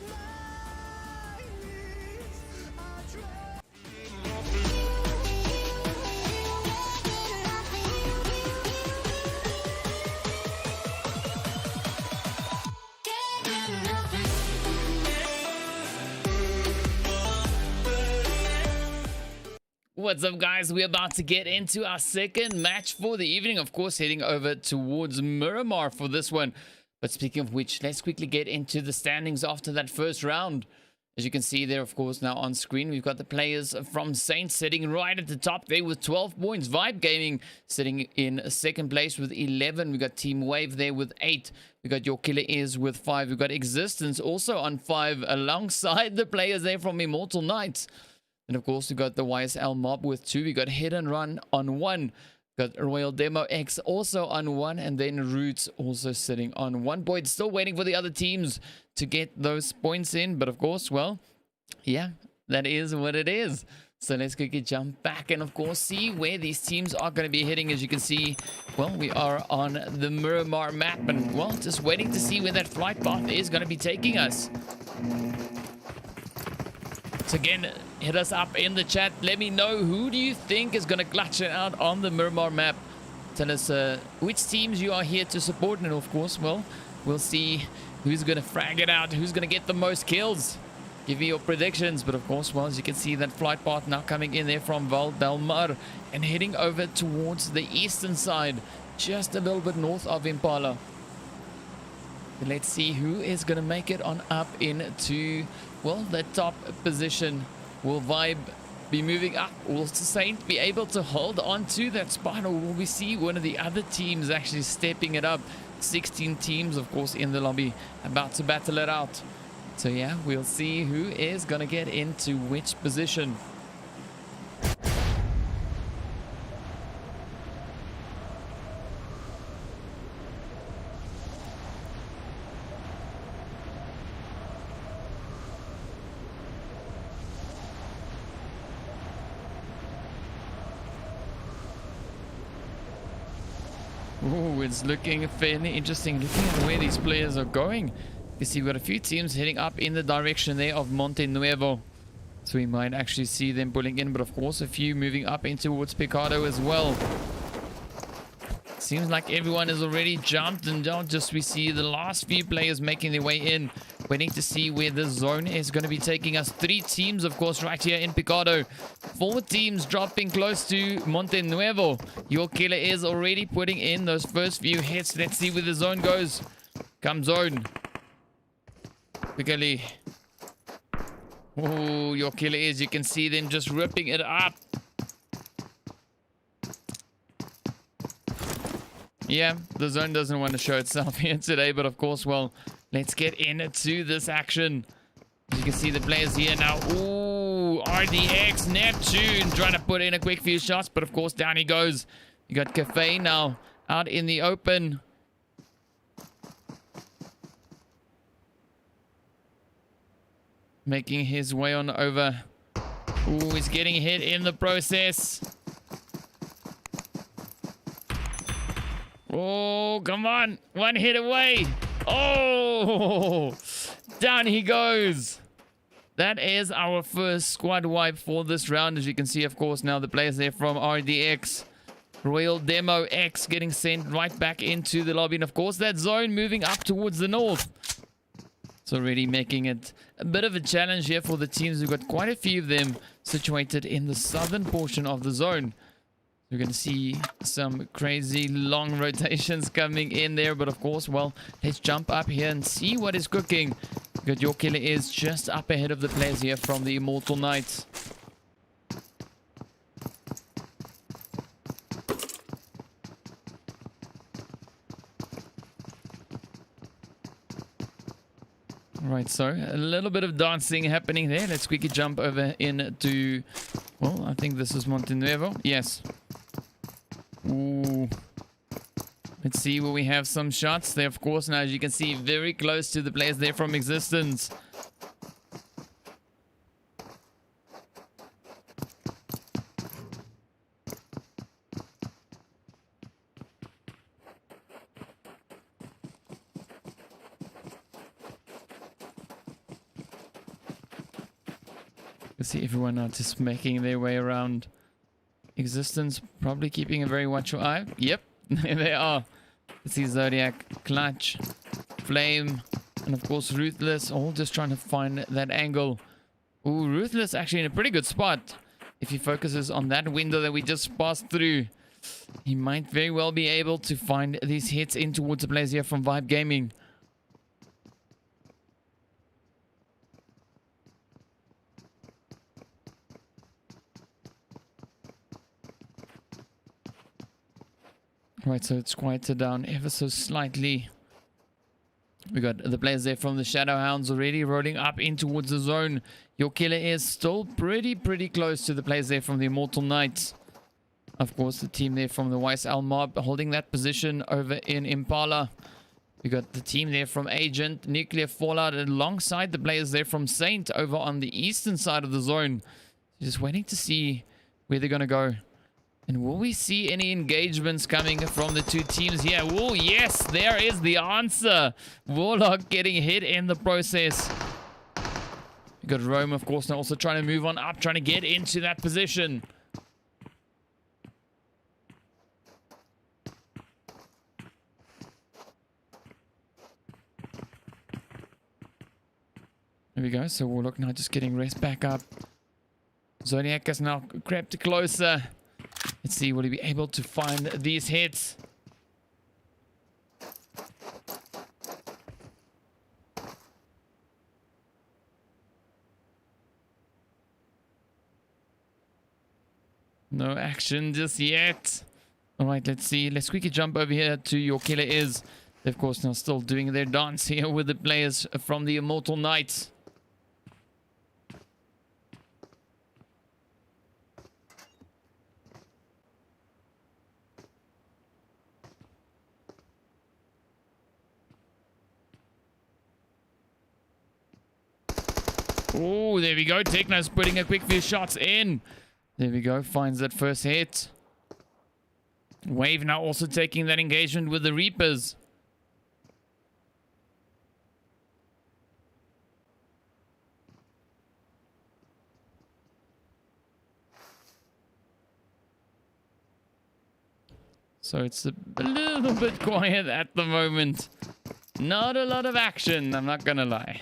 My knees are What's up, guys? We're about to get into our second match for the evening. Of course, heading over towards Miramar for this one. But speaking of which, let's quickly get into the standings after that first round. As you can see there, of course, now on screen, we've got the players from Saints sitting right at the top there with 12 points. Vibe Gaming sitting in second place with 11. We've got Team Wave there with 8. We've got Your Killer Is with 5. We've got Existence also on 5 alongside the players there from Immortal Knights. And of course, we've got the YSL Mob with 2. We've got Hit and Run on 1. Got Royal Demo X also on 1, and then Roots also sitting on 1 point. Still waiting for the other teams to get those points in, but of course, well, yeah, that is what it is. So let's quickly jump back and of course see where these teams are going to be hitting. As you can see, well, we are on the Miramar map, and well, just waiting to see where that flight path is going to be taking us. So again, hit us up in the chat. Let me know, who do you think is going to clutch it out on the Miramar map? Tell us which teams you are here to support. And of course, well, we'll see who's going to frag it out, who's going to get the most kills. Give me your predictions. But of course, well, as you can see, that flight path now coming in there from Val del Mar and heading over towards the eastern side, just a little bit north of Impala. Let's see who is going to make it on up into, well, the top position. Will Vibe be moving up? Will Saint be able to hold on to that spot? Or will we see one of the other teams actually stepping it up? 16 teams, of course, in the lobby about to battle it out. So yeah, we'll see who is going to get into which position. Ooh, it's looking fairly interesting. Looking at where these players are going, you see we've got a few teams heading up in the direction there of Monte Nuevo. So we might actually see them pulling in, but of course a few moving up in towards Picado as well. Seems like everyone has already jumped, and now just we see the last few players making their way in, waiting to see where the zone is going to be taking us. 3 teams, of course, right here in Picado. 4 teams dropping close to Monte Nuevo. Your Killer is already putting in those first few hits. Let's see where the zone goes. Come zone. Quickly. Oh, Your Killer is. You can see them just ripping it up. Yeah, the zone doesn't want to show itself here today, but of course, well, let's get into this action. As you can see the players here now. Ooh, RDX, Neptune trying to put in a quick few shots, but of course, down he goes. You got Cafe now out in the open. Making his way on over. Ooh, he's getting hit in the process. Oh, come on. 1 hit away. Oh, down he goes. That is our first squad wipe for this round. As you can see, of course, now the players there from RDX. Royal Demo X getting sent right back into the lobby. And of course, that zone moving up towards the north. It's already making it a bit of a challenge here for the teams. We've got quite a few of them situated in the southern portion of the zone. We're going to see some crazy long rotations coming in there. But of course, well, let's jump up here and see what is cooking. Because Your Killer is just up ahead of the players here from the Immortal Knights. Right, so a little bit of dancing happening there. Let's quickly jump over into, well, I think this is Monte Nuevo. Yes. Ooh. Let's see where we have some shots there, of course. Now, as you can see, very close to the players there from Existence. You see everyone now just making their way around. Existence probably keeping a very watchful eye. Yep, there they are. Let's see Zodiac, Clutch, Flame, and of course Ruthless, all just trying to find that angle. Ooh, Ruthless actually in a pretty good spot. If he focuses on that window that we just passed through, he might very well be able to find these hits in towards the players here from Vibe Gaming. Right, so it's quieted down ever so slightly. We got the players there from the Shadow Hounds already rolling up in towards the zone. Your killer is still pretty close to the players there from the Immortal Knights. Of course, the team there from the Weiss Al Mob holding that position over in Impala. We got the team there from Agent, Nuclear Fallout, alongside the players there from Saint over on the eastern side of the zone. Just waiting to see where they're going to go. And will we see any engagements coming from the two teams here? Oh, yes, there is the answer. Warlock getting hit in the process. We got Rome, of course, now also trying to move on up, trying to get into that position. There we go. So Warlock now just getting rest back up. Zodiac has now crept closer. Let's see, will he be able to find these hits? No action just yet. All right, let's see. Let's quickly jump over here to Your Killer Is. They're, of course, now still doing their dance here with the players from the Immortal Knights. Oh, there we go. Techno's putting a quick few shots in. There we go. Finds that first hit. Wave now also taking that engagement with the Reapers. So it's a little bit quiet at the moment. Not a lot of action, I'm not gonna lie.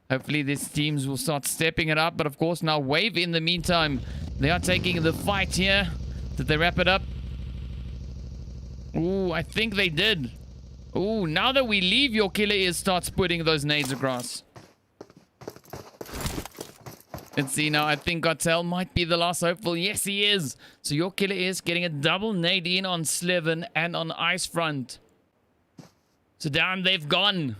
Hopefully these teams will start stepping it up. But of course now Wave in the meantime. They are taking the fight here. Did they wrap it up? Ooh, I think they did. Ooh, now that we leave, Your Killer Is starts putting those nades across. Let's see now. I think Cartel might be the last hopeful. Yes, he is. So Your Killer Is getting a double nade in on Slevin and on Ice Front. So down they've gone.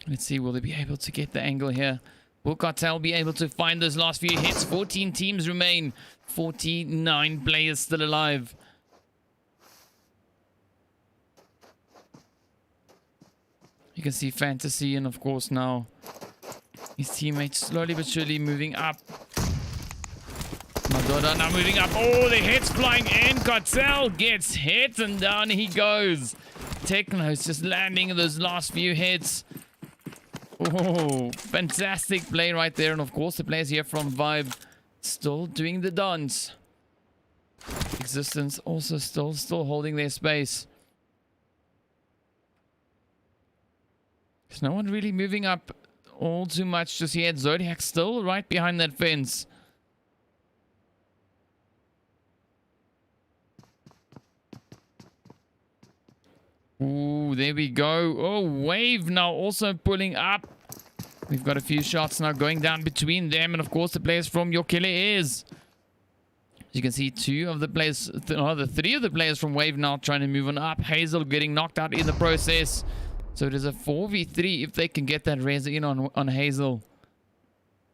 Let's see, will they be able to get the angle here? Will Cartel be able to find those last few hits? 14 teams remain. 49 players still alive. You can see Fantasy and, of course, now his teammates slowly but surely moving up. Madonna now moving up. Oh, the hits flying in. Cartel gets hit and down he goes. Techno's just landing those last few hits. Oh, fantastic play right there. And of course, the players here from Vibe still doing the dance. Existence also still holding their space. There's no one really moving up all too much just yet. Zodiac still right behind that fence. Ooh, there we go. Oh, Wave now also pulling up. We've got a few shots now going down between them. And of course, the players from Your Killer Is. As you can see, three of the players from Wave now trying to move on up. Hazel getting knocked out in the process. So it is a 4v3 if they can get that res in on Hazel.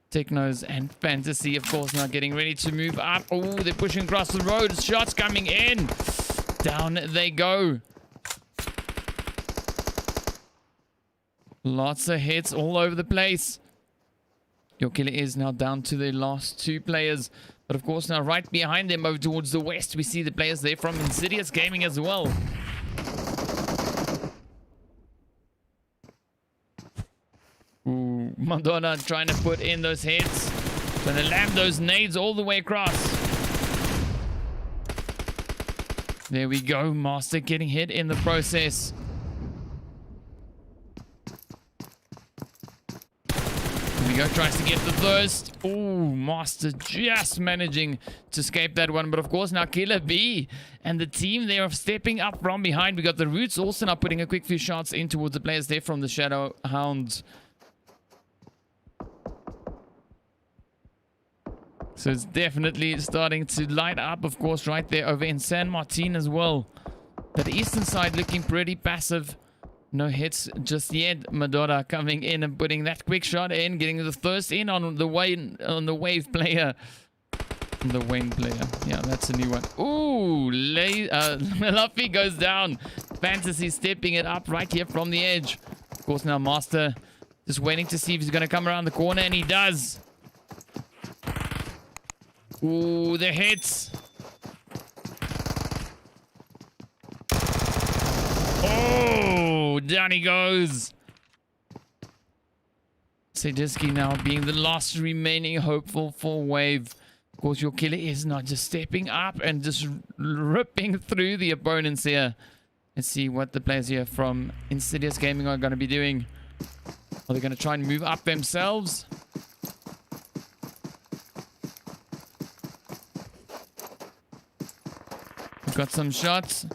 Technos and Fantasy, of course, now getting ready to move up. Oh, they're pushing across the road. Shots coming in. Down they go. Lots of hits all over the place. Your Killer Is now down to the last two players. But of course now right behind them over towards the west, we see the players there from Insidious Gaming as well. Ooh, Madonna trying to put in those hits. Trying to land those nades all the way across. There we go. Master getting hit in the process. Go, tries to get the thirst. Oh, Master just managing to escape that one. But of course now Killer B and the team there are stepping up from behind. We got the Roots also now putting a quick few shots in towards the players there from the Shadow Hounds. So it's definitely starting to light up, of course, right there over in San Martin as well. But the eastern side looking pretty passive. No hits just yet. Madora coming in and putting that quick shot in, getting the first in on the wave player. The Wayne player. Yeah, that's a new one. Ooh, Luffy goes down. Fantasy stepping it up right here from the edge. Of course, now Master just waiting to see if he's going to come around the corner, and he does. Ooh, the hits. Oh, down he goes. Sejiski now being the last remaining hopeful for wave. Of course, your killer is not just stepping up and just ripping through the opponents here. Let's see what the players here from Insidious Gaming are going to be doing. Are they going to try and move up themselves? We've got some shots.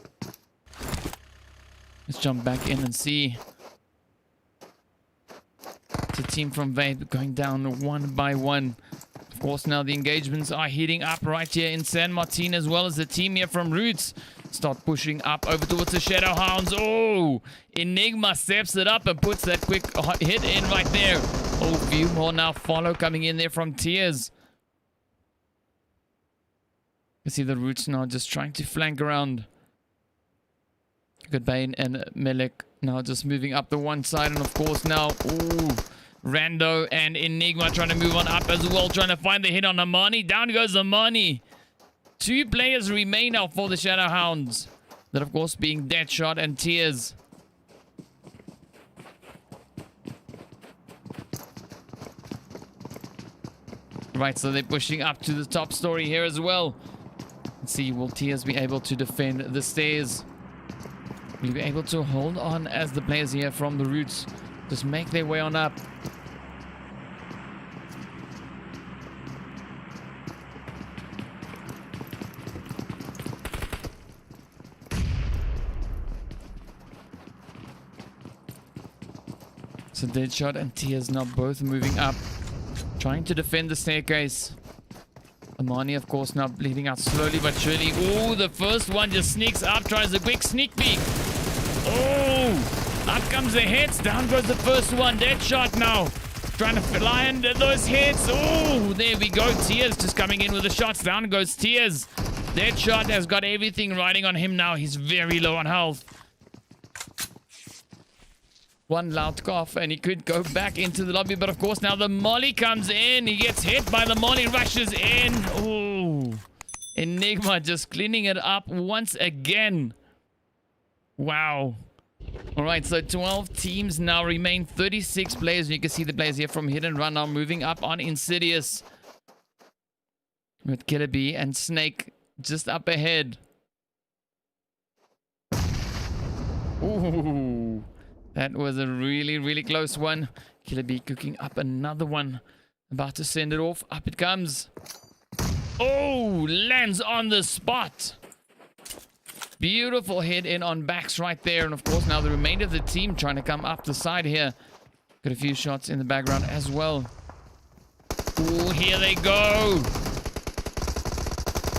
Let's jump back in and see. It's a team from Vape going down one by one. Of course, now the engagements are heating up right here in San Martin, as well as the team here from Roots start pushing up over towards the Shadow Hounds. Oh, Enigma steps it up and puts that quick hit in right there. Oh, a few more now follow coming in there from Tears. You see the Roots now just trying to flank around. Goodbane and Melik now just moving up the one side, and of course now, ooh, Rando and Enigma trying to move on up as well, trying to find the hit on Amani. Down goes Amani. 2 players remain now for the Shadow Hounds. That, of course, being Deadshot and Tears. Right, so they're pushing up to the top story here as well. Let's see, will Tears be able to defend the stairs? Will he be able to hold on as the players here from the Roots just make their way on up? So Deadshot and Tears now both moving up, trying to defend the staircase. Amani, of course, now bleeding out slowly but surely. Oh, the first one just sneaks up, tries a quick sneak peek. Oh, up comes the hits. Down goes the first one. Deadshot now trying to fly under those hits. Oh, there we go. Tears just coming in with the shots. Down goes Tears. Deadshot has got everything riding on him now. He's very low on health. One loud cough and he could go back into the lobby, but of course now the molly comes in. He gets hit by the molly, rushes in. Oh, Enigma just cleaning it up once again. Wow. All right, so 12 teams now remain, 36 players. You can see the players here from Hit and Run now moving up on Insidious with Killer Bee and Snake just up ahead. Ooh. That was a really, really close one. Killer Bee cooking up another one. About to send it off. Up it comes. Oh, lands on the spot. Beautiful hit in on backs right there. And of course, now the remainder of the team trying to come up the side here. Got a few shots in the background as well. Oh, here they go.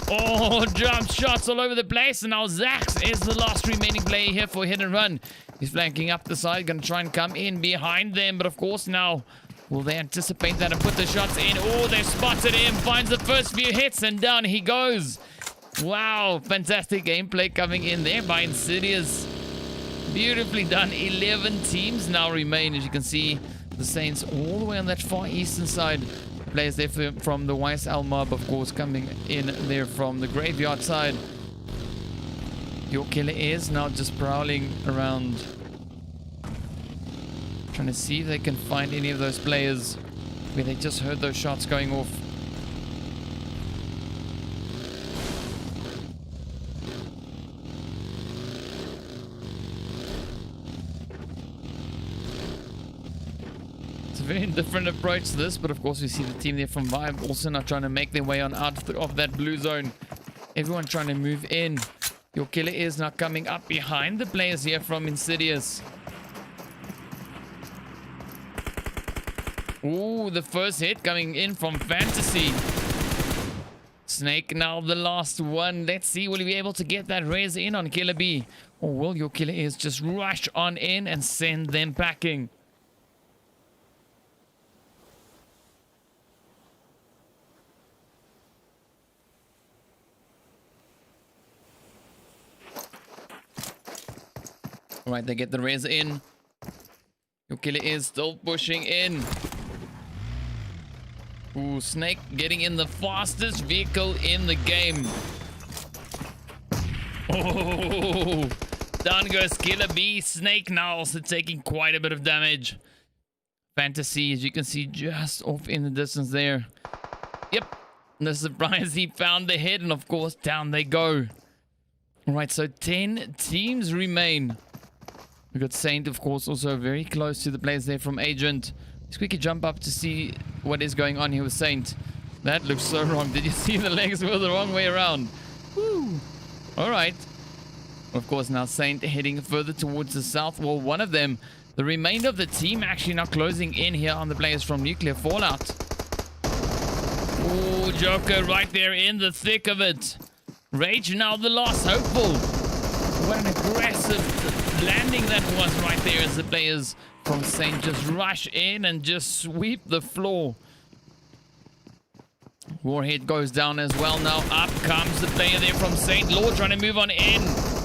Oh, jump shots all over the place. And now Zax is the last remaining player here for Hit and Run. He's flanking up the side, going to try and come in behind them. But of course now, will they anticipate that and put the shots in? Oh, they've spotted him. Finds the first few hits and down he goes. Wow, fantastic gameplay coming in there by Insidious. Beautifully done. 11 teams now remain. As you can see, the Saints all the way on that far eastern side. Players there from the YSL mob, of course, coming in there from the graveyard side. Your killer is now just prowling around, trying to see if they can find any of those players where they just heard those shots going off. It's a very different approach to this, but of course we see the team there from Vibe also now trying to make their way on out of that blue zone. Everyone trying to move in. Your killer is now coming up behind the players here from Insidious. Ooh, the first hit coming in from Fantasy. Snake now the last one. Let's see, will he be able to get that res in on Killer B? Or will your Killer Is just rush on in and send them packing? All right, they get the res in. Your Killer Is still pushing in. Ooh, Snake getting in the fastest vehicle in the game. Oh, down goes Killer B. Snake now also taking quite a bit of damage. Fantasy, as you can see, just off in the distance there. Yep, no surprise, he found the head, and of course, down they go. All right, so 10 teams remain. We got Saint, of course, also very close to the players there from Agent. Let's quickly jump up to see what is going on here with Saint. That looks so wrong. Did you see the legs were the wrong way around? Woo! All right. Of course, now Saint heading further towards the south. Well, one of them, the remainder of the team actually now closing in here on the players from Nuclear Fallout. Oh, Joker right there in the thick of it. Rage now the loss. Hopeful. What an aggressive landing that was right there as the players from Saint just rush in and just sweep the floor. Warhead goes down as well. Now up comes the player there from Saint. Law trying to move on in.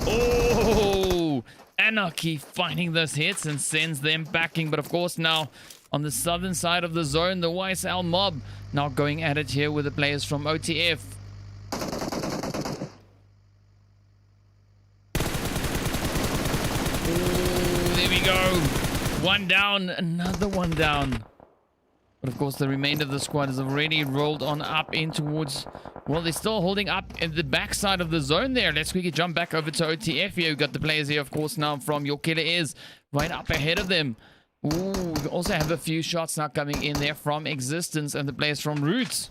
Oh, Anarchy finding those hits and sends them backing. But of course now on the southern side of the zone, the YSL mob now going at it here with the players from OTF. Go. One down, another one down. But of course, the remainder of the squad has already rolled on up in towards... Well, they're still holding up at the backside of the zone there. Let's quickly jump back over to OTF here. We've got the players here, of course, now from Your Killer Is right up ahead of them. Ooh, we also have a few shots now coming in there from Existence and the players from Roots.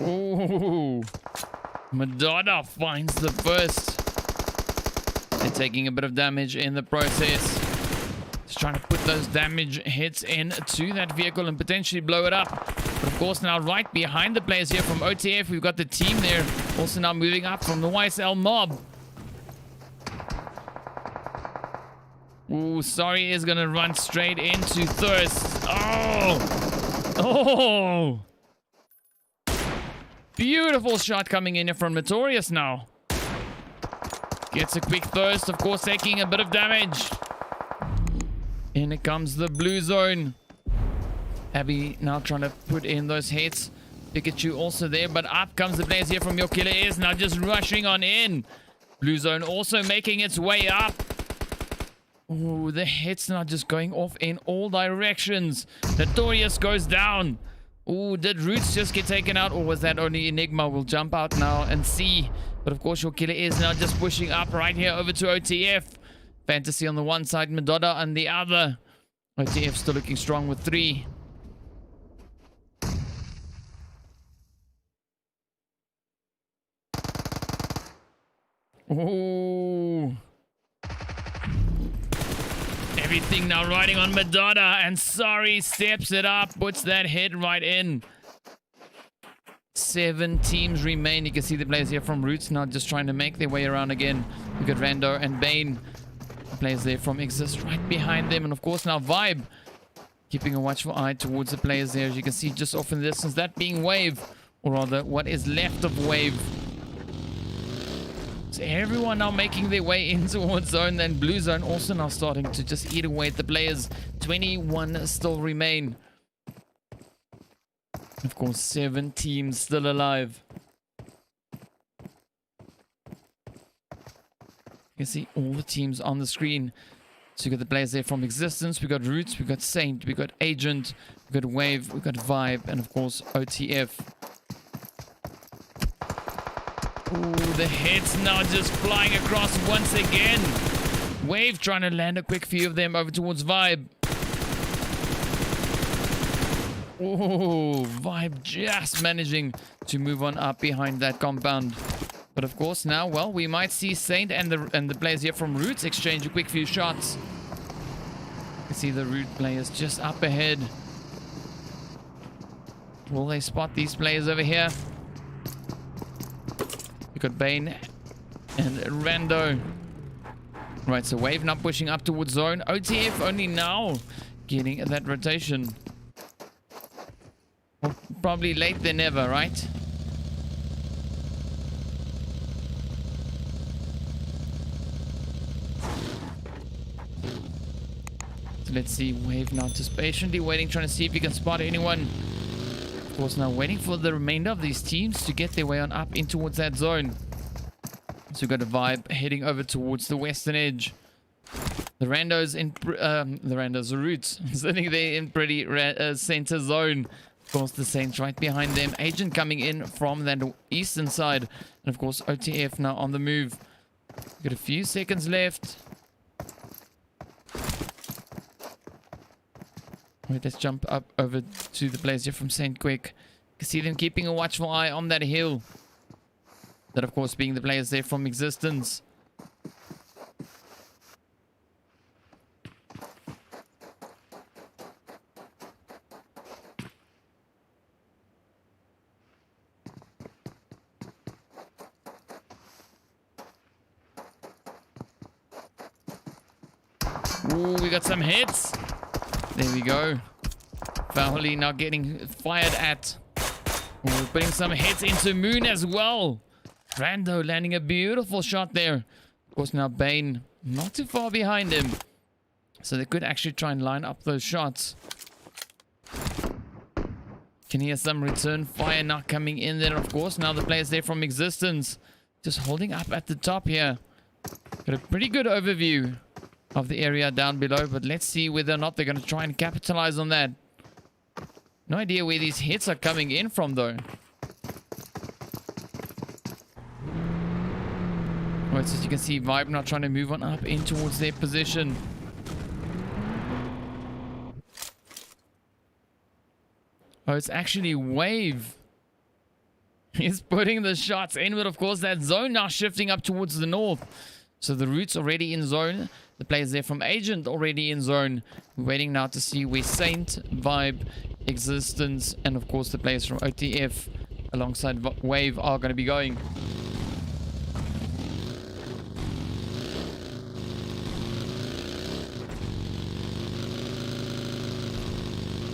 Ooh, Madonna finds the first. They're taking a bit of damage in the process. Just trying to put those damage hits into that vehicle and potentially blow it up. But of course now right behind the players here from OTF, we've got the team there. Also now moving up from the YSL mob. Ooh, Sorry is going to run straight into Thirst. Oh! Oh! Beautiful shot coming in here from Notorious now. Gets a quick Thirst, of course, taking a bit of damage. In it comes the blue zone. Abby now trying to put in those hits. Pikachu also there, but up comes the players here from Your Killer Is now just rushing on in. Blue zone also making its way up. Ooh, the hits now just going off in all directions. Notorious goes down. Ooh, did Roots just get taken out, or was that only Enigma? We'll jump out now and see. But of course, Your Killer Is now just pushing up right here over to OTF. Fantasy on the one side, Madonna on the other. OTF still looking strong with 3. Ooh. Everything now riding on Madonna, and Sorry steps it up, puts that head right in. 7 teams remain. You can see the players here from Roots now just trying to make their way around again. We've got Rando and Bane. The players there from Exist right behind them. And of course now Vibe keeping a watchful eye towards the players there. As you can see just off in the distance, that being Wave. Or rather, what is left of Wave. So everyone now making their way in towards zone, and blue zone also now starting to just eat away at the players. 21 still remain. Of course, 7 teams still alive. You can see all the teams on the screen. So you got the players there from Existence, we got Roots, we got Saint, we got Agent, we got Wave, we got Vibe, and of course OTF. Ooh, the heads now just flying across once again. Wave trying to land a quick few of them over towards Vibe. Oh, Vibe just managing to move on up behind that compound. But of course now, well, we might see Saint and the players here from Roots exchange a quick few shots. You see the root players just up ahead. Will they spot these players over here? You got Bane and Rando. Right, so Wave now pushing up towards zone. OTF only now getting that rotation. Well, probably late than never, right? So let's see. Wave now just patiently waiting, trying to see if he can spot anyone. Of course, now waiting for the remainder of these teams to get their way on up in towards that zone. So we've got a vibe heading over towards the western edge. The randos in the roots sitting there in pretty center zone. Of course, the Saints right behind them. Agent coming in from that eastern side, and of course OTF now on the move. We've got a few seconds left. Wait, let's jump up over to the players here from Saint quick. You can see them keeping a watchful eye on that hill. That, of course, being the players there from Existence. Ooh, we got some hits. There we go. Fowley now getting fired at. Ooh, we're putting some hits into Moon as well. Rando landing a beautiful shot there. Of course, now Bane not too far behind him. So they could actually try and line up those shots. Can hear some return fire now coming in there. Of course, now the players there from Existence just holding up at the top here. Got a pretty good overview of the area down below. But let's see whether or not they're going to try and capitalize on that. No idea where these hits are coming in from, though. Right, so you can see Vibe not trying to move on up in towards their position. Oh, it's actually Wave. He's putting the shots in, but of course that zone now shifting up towards the north. So the Roots already in zone. The players there from Agent already in zone. We're waiting now to see where Saint, Vibe, Existence, and of course the players from OTF alongside Wave are going to be going.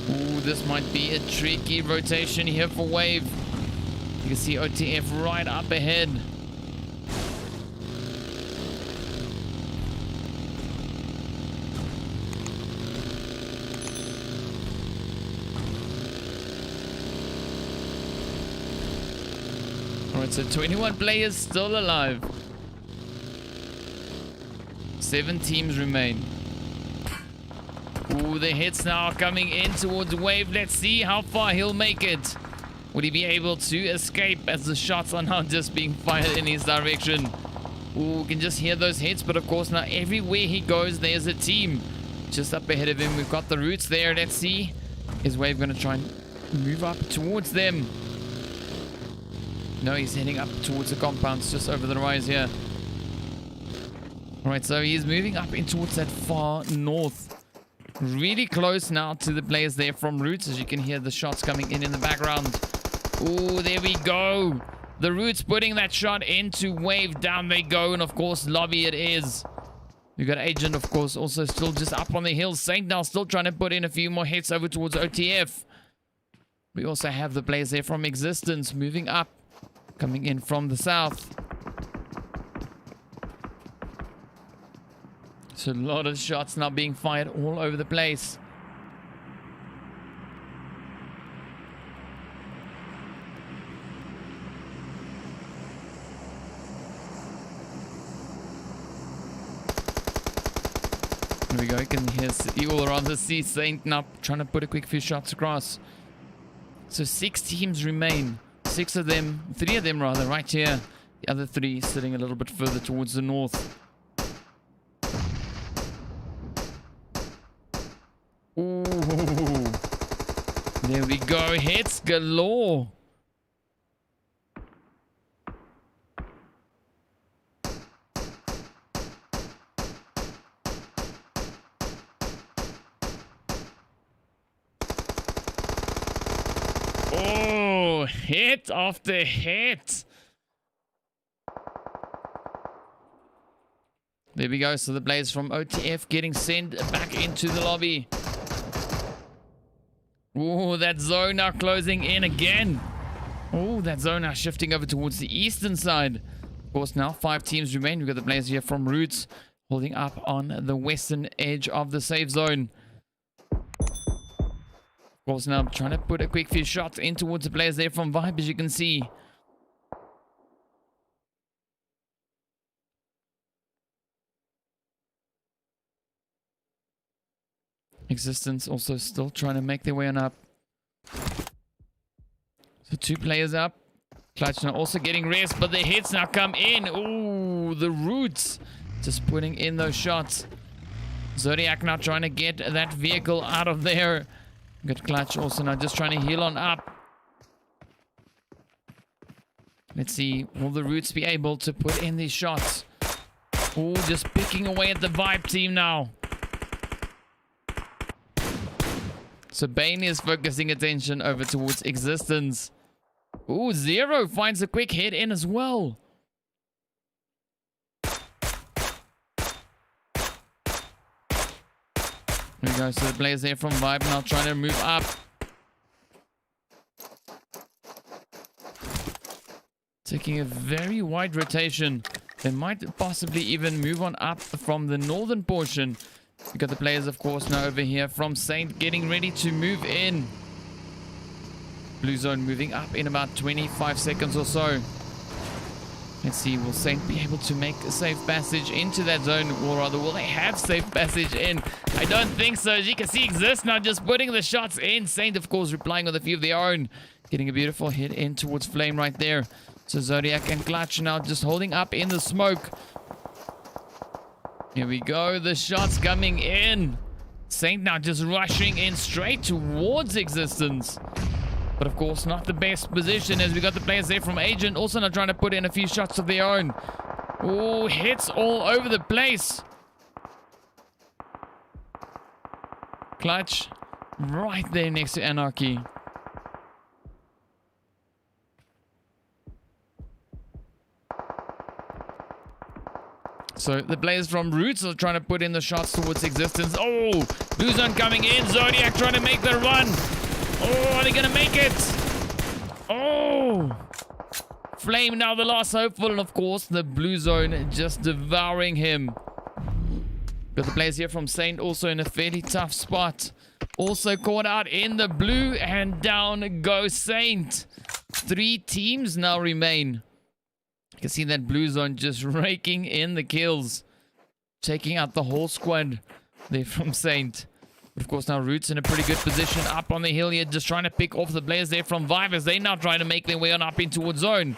Ooh, this might be a tricky rotation here for Wave. You can see OTF right up ahead. Alright, so 21 players still alive. 7 teams remain. Ooh, the hits now are coming in towards Wave. Let's see how far he'll make it. Would he be able to escape as the shots are now just being fired in his direction? Ooh, can just hear those hits, but of course now everywhere he goes, there's a team just up ahead of him. We've got the Roots there. Let's see. Is Wave going to try and move up towards them? No, he's heading up towards the compounds just over the rise here. Alright, so he's moving up in towards that far north. Really close now to the players there from Roots, as you can hear the shots coming in the background. Ooh, there we go. The Roots putting that shot into Wave. Down they go, and of course, Lobby it is. We got Agent, of course, also still just up on the hill. Saint now still trying to put in a few more hits over towards OTF. We also have the players there from Existence moving up, coming in from the south. So a lot of shots now being fired all over the place. There we go. You can hear City all around the sea. Saint now trying to put a quick few shots across. So 6 teams remain. 3 of them rather, right here. The other 3 sitting a little bit further towards the north. Ooh. There we go. Hits galore. Oh, hit after hit. There we go. So the players from OTF getting sent back into the lobby. Oh, that zone now closing in again. Oh, that zone now shifting over towards the eastern side. Of course, now 5 teams remain. We've got the players here from Roots holding up on the western edge of the safe zone. Of course, now trying to put a quick few shots in towards the players there from Vibe, as you can see. Existence also still trying to make their way on up. So 2 players up. Clutch now also getting rest, but the hits now come in. Ooh, the Roots just putting in those shots. Zodiac now trying to get that vehicle out of there. Good Clutch also now just trying to heal on up. Let's see, will the Roots be able to put in these shots? Ooh, just picking away at the Vibe team now. So Bane is focusing attention over towards Existence. Ooh, Zero finds a quick hit in as well. There we go. So the players there from Vibe now trying to move up. Taking a very wide rotation. They might possibly even move on up from the northern portion. We got the players, of course, now over here from Saint getting ready to move in. Blue zone moving up in about 25 seconds or so. Let's see, will Saint be able to make a safe passage into that zone? Or rather, will they have safe passage in? I don't think so. As you can see, Exist now just putting the shots in. Saint, of course, replying with a few of their own. Getting a beautiful hit in towards Flame right there. So Zodiac and Clutch now just holding up in the smoke. Here we go. The shots coming in. Saint now just rushing in straight towards Existence. But of course, not the best position as we got the players there from Agent. Also now trying to put in a few shots of their own. Oh, hits all over the place. Clutch right there next to Anarchy. So the players from Roots are trying to put in the shots towards Existence. Oh, Blue Zone coming in. Zodiac trying to make the run. Oh, are they going to make it? Oh. Flame now the last hopeful. And of course, the Blue Zone just devouring him. Got the players here from Saint also in a fairly tough spot. Also caught out in the blue. And down goes Saint. 3 teams now remain. You can see that Blue Zone just raking in the kills. Taking out the whole squad there from Saint. But of course now Roots in a pretty good position up on the hill here. Just trying to pick off the players there from Vive as they now try to make their way on up in towards zone.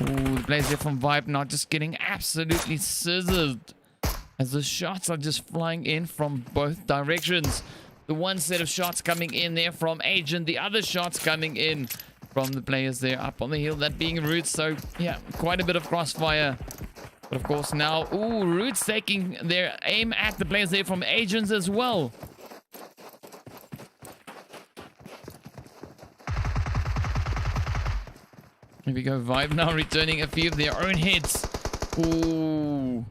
Ooh, the players there from Vibe now just getting absolutely scissored. As the shots are just flying in from both directions. The one set of shots coming in there from Agent. The other shots coming in from the players there up on the hill, that being Roots. So yeah, quite a bit of crossfire. But of course now, ooh, Roots taking their aim at the players there from Agents as well. Here we go, Vibe now returning a few of their own hits. Ooh,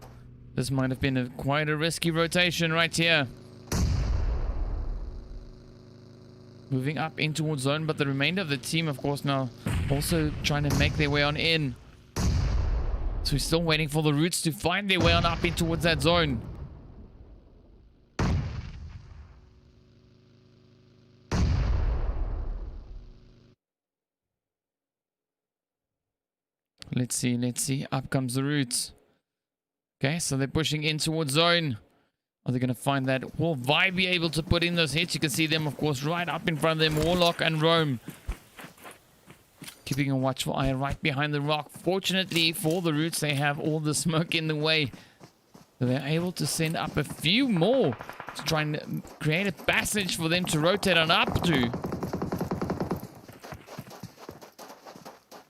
this might have been quite a risky rotation right here. Moving up in towards zone, but the remainder of the team, of course, now also trying to make their way on in. So we're still waiting for the Roots to find their way on up in towards that zone. Let's see. Up comes the Roots. Okay, so they're pushing in towards zone. Are they going to find that? Will Vi be able to put in those hits? You can see them, of course, right up in front of them. Warlock and Rome. Keeping a watchful eye right behind the rock. Fortunately for the Roots, they have all the smoke in the way. So they're able to send up a few more to try and create a passage for them to rotate on up to.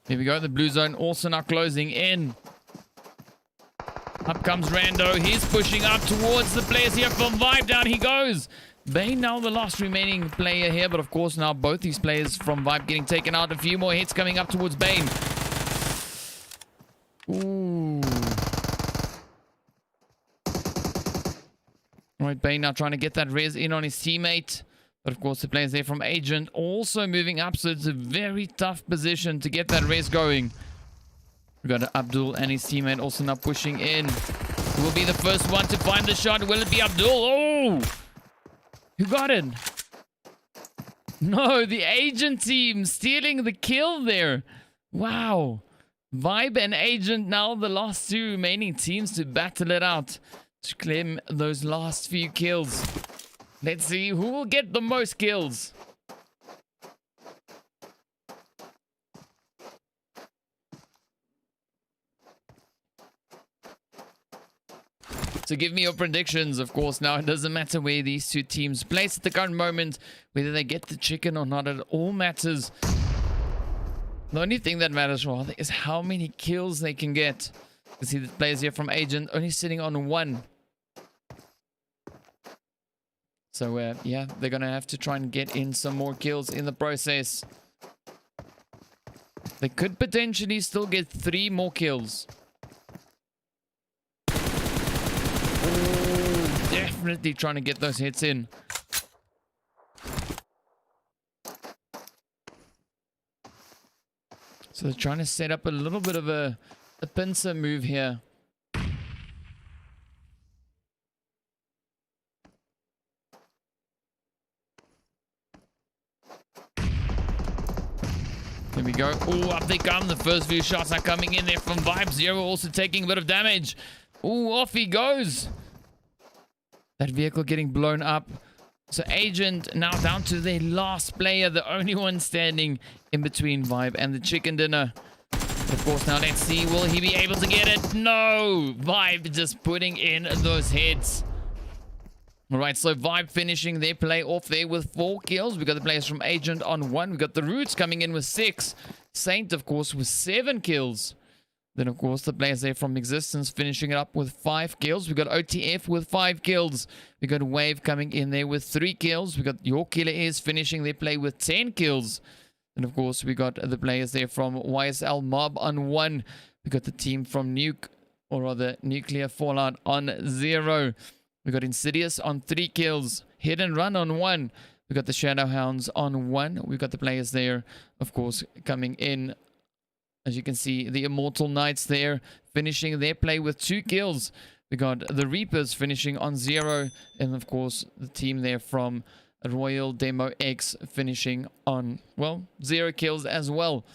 Here we go. The Blue Zone also now closing in. Up comes Rando. He's pushing up towards the players here from Vibe. Down he goes. Bane now the last remaining player here, but of course now both these players from Vibe getting taken out. A few more hits coming up towards Bane. Ooh. Right, Bane now trying to get that res in on his teammate. But of course the players there from Agent also moving up, so it's a very tough position to get that res going. We've got Abdul and his teammate also now pushing in. Who will be the first one to find the shot? Will it be Abdul? Oh! Who got it? No, the Agent team stealing the kill there. Wow. Vibe and Agent now the last two remaining teams to battle it out to claim those last few kills. Let's see who will get the most kills. So give me your predictions. Of course, now it doesn't matter where these two teams place at the current moment, whether they get the chicken or not, it all matters. The only thing that matters rather is how many kills they can get. You see the players here from Agent only sitting on 1. So yeah, they're gonna have to try and get in some more kills in the process. They could potentially still get 3 more kills. Definitely trying to get those hits in. So they're trying to set up a little bit of a pincer move here. There we go. Oh, up they come. The first few shots are coming in there from Vibe. Zero also taking a bit of damage. Oh, off he goes. That vehicle getting blown up. So Agent now down to the last player, the only one standing in between Vibe and the chicken dinner. But of course, now let's see, will he be able to get it? No! Vibe just putting in those hits. Alright, so Vibe finishing their play off there with 4 kills. We got the players from Agent on 1. We got the Roots coming in with 6. Saint, of course, with 7 kills. Then, of course, the players there from Existence finishing it up with 5 kills. We got OTF with 5 kills. We got Wave coming in there with 3 kills. We got Your Killer Is finishing their play with 10 kills. And, of course, we got the players there from YSL Mob on 1. We got the team from Nuke, or rather Nuclear Fallout on 0. We got Insidious on 3 kills. Hit and Run on 1. We got the Shadow Hounds on 1. We got the players there, of course, coming in. As you can see, the Immortal Knights there finishing their play with 2 kills. We got the Reapers finishing on 0. And, of course, the team there from Royal Demo X finishing on, well, 0 kills as well.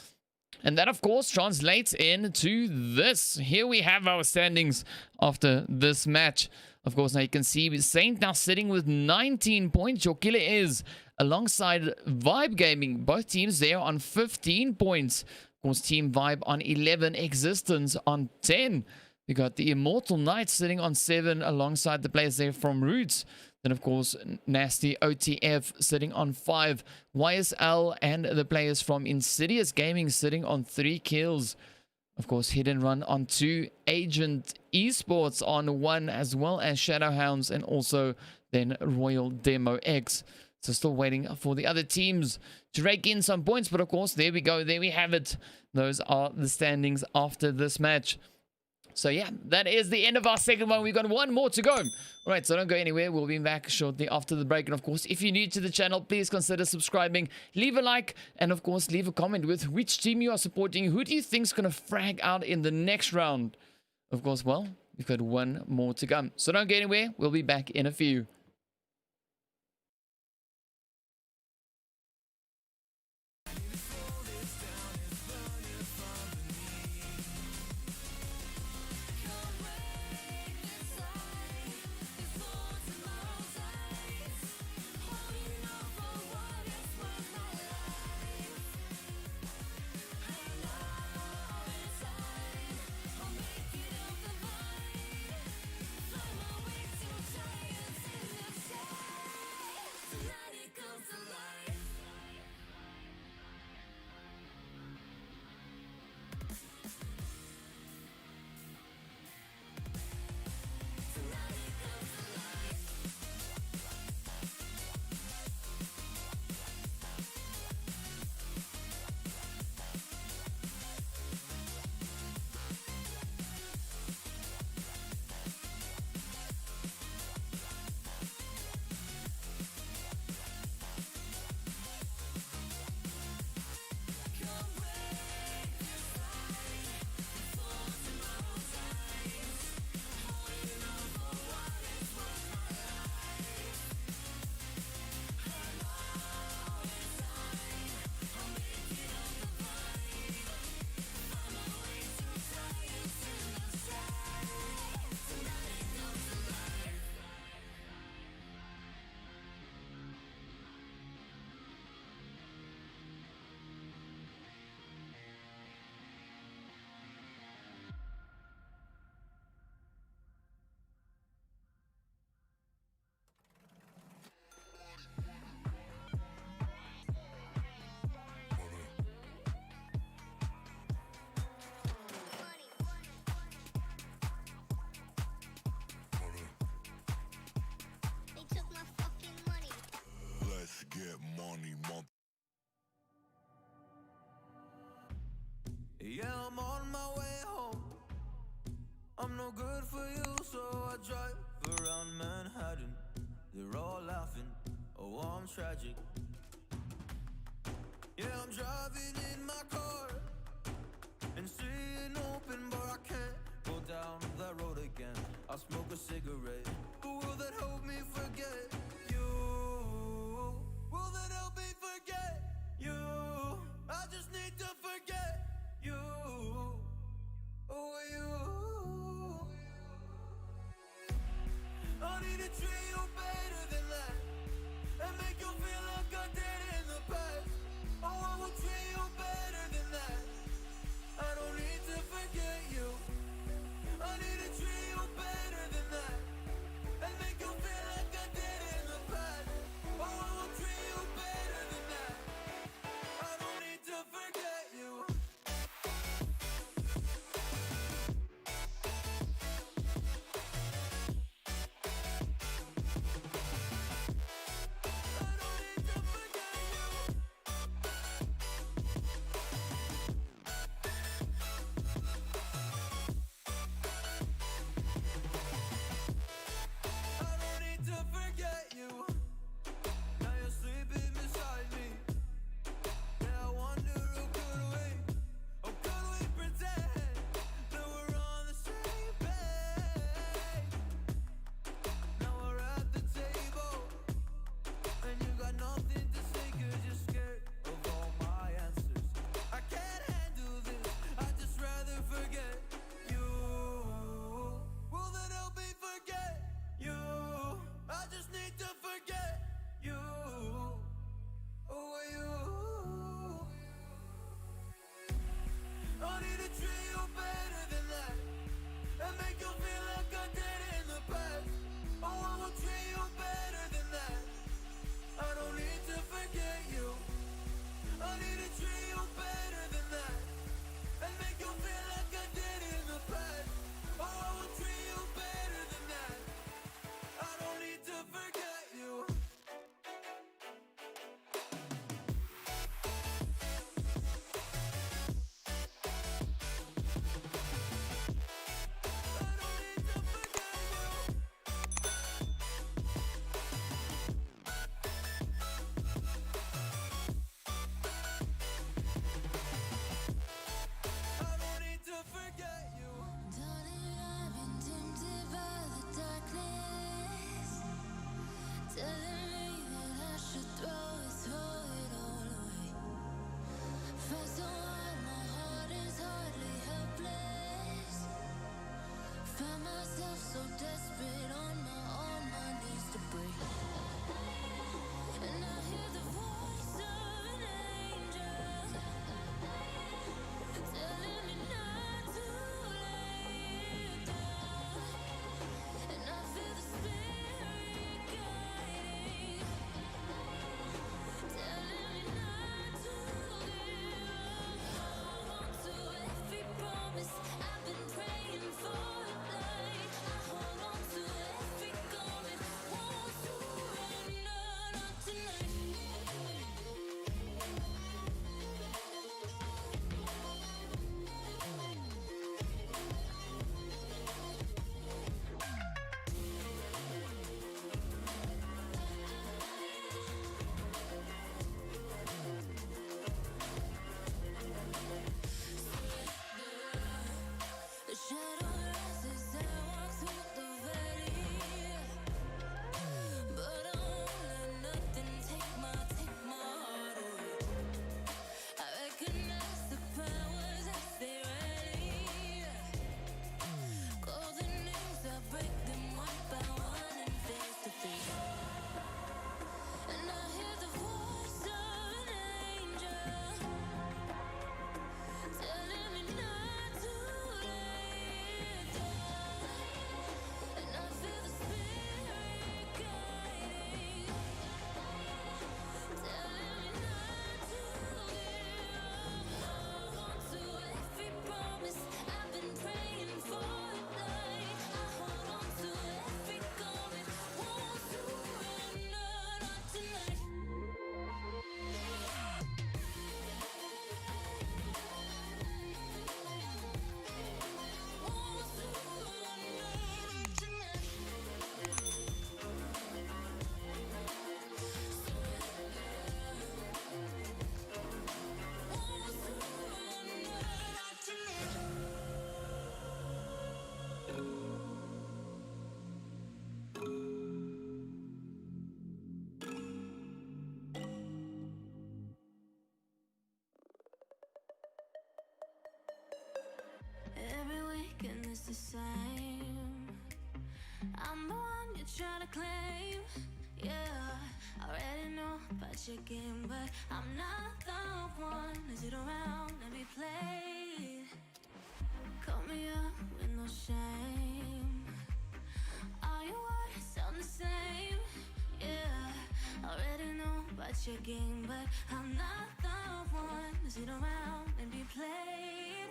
And that, of course, translates into this. Here we have our standings after this match. Of course, now you can see Saint now sitting with 19 points. Your Killer Is alongside Vibe Gaming. Both teams there on 15 points. Of course, Team Vibe on 11. Existence on 10. We got the Immortal Knights sitting on 7 alongside the players there from Roots. Then, of course, Nasty OTF sitting on 5. YSL and the players from Insidious Gaming sitting on 3 kills. Of course, Hit and Run on 2. Agent Esports on 1, as well as Shadowhounds and also then Royal Demo X. So still waiting for the other teams to rake in some points. But of course, there we go. There we have it. Those are the standings after this match. So yeah, that is the end of our second one. We've got one more to go. All right, so don't go anywhere. We'll be back shortly after the break. And of course, if you're new to the channel, please consider subscribing, leave a like, and of course, leave a comment with which team you are supporting. Who do you think is going to frag out in the next round? Of course, well, we've got one more to come. So don't go anywhere. We'll be back in a few. Yeah, I'm on my way home. I'm no good for you, so I drive around Manhattan. They're all laughing, oh, I'm tragic. Yeah, I'm driving in my car and seeing open, but I can't go down that road again. I'll smoke a cigarette, but will that help me forget you? Will that help me forget you? I just need to forget you. Oh, you. I need to treat you better than that and make you feel like I did in the past. Oh, I will treat you better than that. I don't need to forget you. I need to treat you better than that and make you feel like I did in the past. Oh, I will treat you better than that. I don't need to forget you. I don't need to forget you. just the same. I'm the one you're trying to claim. Yeah, I already know about your game, but I'm not the one to sit around and be played. Call me up with no shame. All your words sound the same. Yeah, I already know about your game, but I'm not the one to sit around and be played.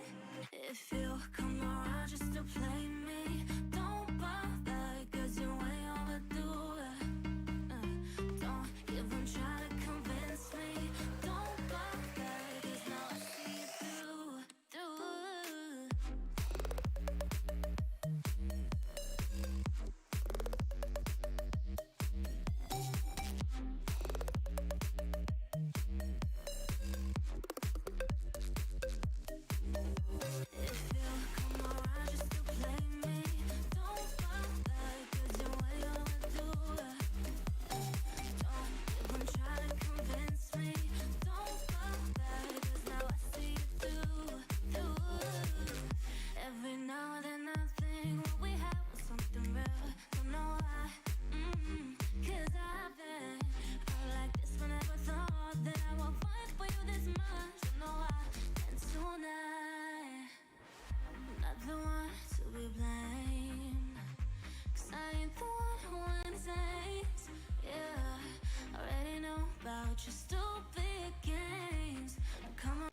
If you come around just to play me, don't bother, cause you're way overdue. Don't even try to convince me. Don't bother, cause now I see it through. If you come around just to play me, don't bother, cause you're way overdue. Don't even try to convince me. Don't bother, cause now I see it through. Every now and then I think what we had was something real. Don't know why, cause I've been hurt like this, but never thought that I would fight for you this much. Don't know why, and tonight I'm not the one to be blamed, cause I ain't the one who wins games. Yeah, I already know about your stupid games. Come on.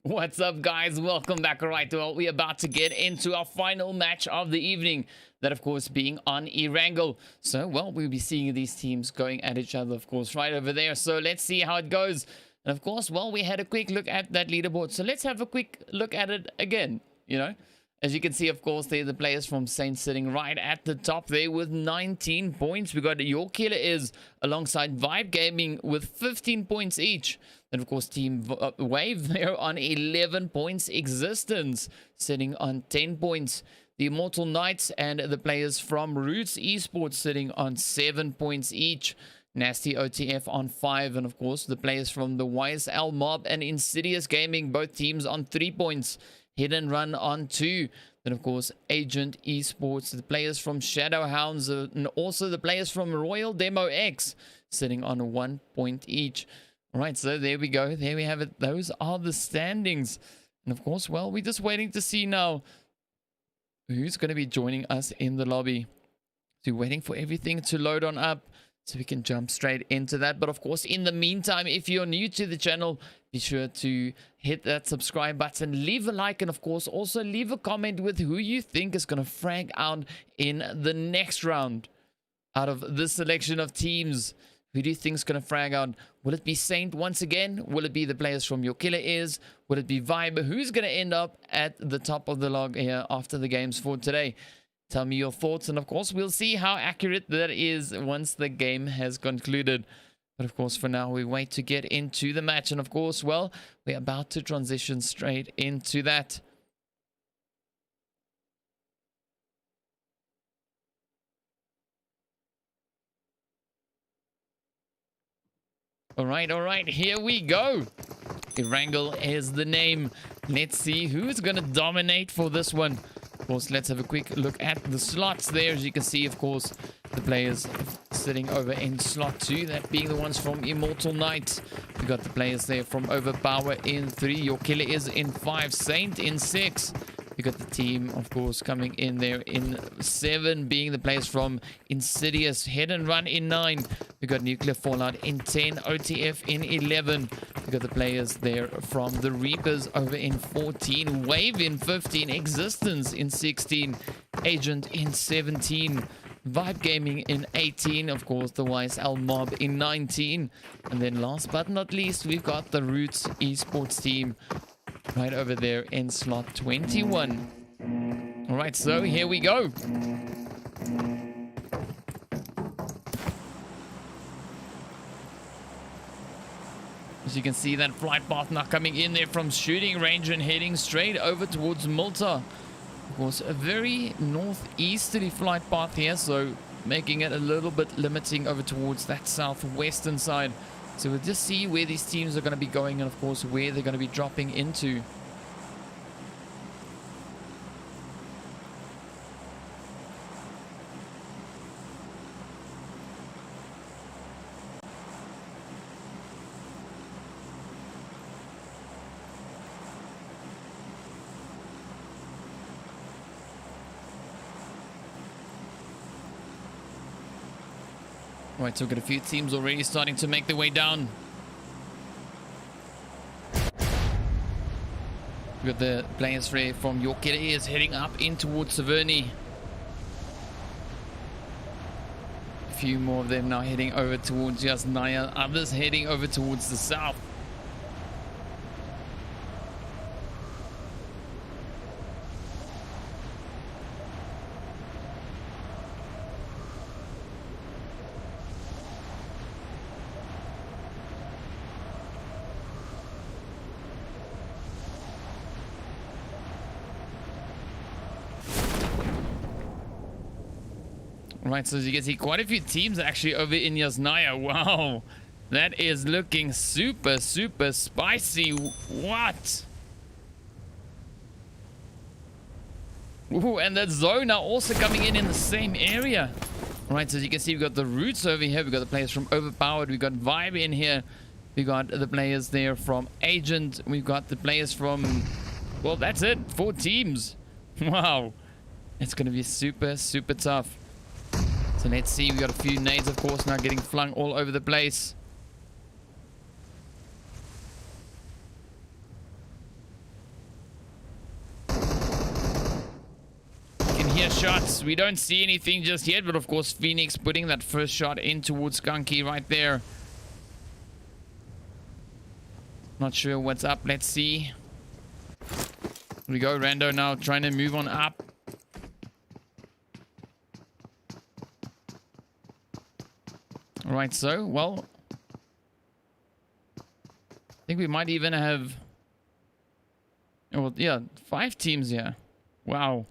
What's up, guys? Welcome back. All right, well, we're about to get into our final match of the evening. That, of course, being on Erangel. So, well, we'll be seeing these teams going at each other, of course, right over there. So, let's see how it goes. And, of course, well, we had a quick look at that leaderboard. So, let's have a quick look at it again, you know. As you can see, of course, they're the players from Saint sitting right at the top there with 19 points. We got Your Killer Is alongside Vibe Gaming with 15 points each. And, of course, Team Wave there on 11 points. Existence sitting on 10 points. The Immortal Knights and the players from Roots Esports sitting on 7 points each. Nasty OTF on 5. And, of course, the players from the YSL Mob and Insidious Gaming, both teams on 3 points. Hit and Run on 2. Then, of course, Agent Esports, the players from Shadow Hounds, and also the players from Royal Demo X sitting on 1 point each. All right, so there we go. There we have it. Those are the standings. And, of course, well, we're just waiting to see now who's going to be joining us in the lobby. So, waiting for everything to load on up so we can jump straight into that. But, of course, in the meantime, if you're new to the channel, be sure to hit that subscribe button, leave a like, and, of course, also leave a comment with who you think is going to frag out in the next round. Out of this selection of teams, who do you think is going to frag out? Will it be Saint once again? Will it be the players from Your Killer Is? Will it be Vibe? Who's going to end up at the top of the log here after the games for today? Tell me your thoughts, and of course, we'll see how accurate that is once the game has concluded. But of course, for now, we wait to get into the match. And of course, well, we're about to transition straight into that. All right, here we go. Erangel is the name. Let's see who's going to dominate for this one. Of course, let's have a quick look at the slots there. As you can see, of course, the players sitting over in slot 2, that being the ones from Immortal Knights. We got the players there from Overpower in 3. Your Killer Is in 5. Saint in 6. We got the team, of course, coming in there in 7, being the players from Insidious. Hit and Run in 9. We got Nuclear Fallout in 10. OTF in 11. We got the players there from the Reapers over in 14. Wave in 15. Existence in 16. Agent in 17. Vibe Gaming in 18. Of course, the YSL Mob in 19. And then last but not least, we've got the Roots Esports team right over there in slot 21. All right, so here we go. As you can see, that flight path now coming in there from shooting range and heading straight over towards Malta. Of course, a very northeasterly flight path here, so making it a little bit limiting over towards that southwestern side. So we'll just see where these teams are going to be going and, of course, where they're going to be dropping into. Right, so we've got a few teams already starting to make their way down. We've got the players from York is heading up in towards Severny. A few more of them now heading over towards Yasnaya. Others heading over towards the south. Right, so as you can see, quite a few teams actually over in Yasnaya. Wow, that is looking super, super spicy. What? Ooh, and that zone are also coming in the same area. Right, so as you can see, we've got the Roots over here. We've got the players from Overpowered. We've got Vibe in here. We've got the players there from Agent. We've got the players from... Well, that's it. 4 teams. Wow. It's going to be super, super tough. So let's see, we got a few nades, of course, now getting flung all over the place. You can hear shots. We don't see anything just yet, but of course, Phoenix putting that first shot in towards Skunky right there. Not sure what's up. Let's see. Here we go, Rando now trying to move on up. Right, so, well, I think we might even have, well, yeah, 5 teams here. Wow.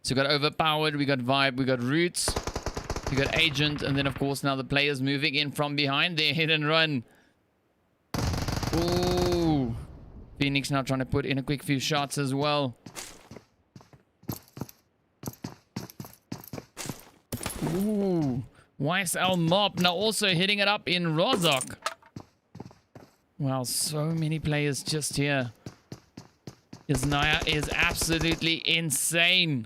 So we got Overpowered, we got Vibe, we got Roots, we got Agent, and then, of course, now the players moving in from behind their hit and run. Ooh. Phoenix now trying to put in a quick few shots as well. Ooh. YSL Mob now also hitting it up in Rozok. Wow, so many players just here. Yasnaya is absolutely insane.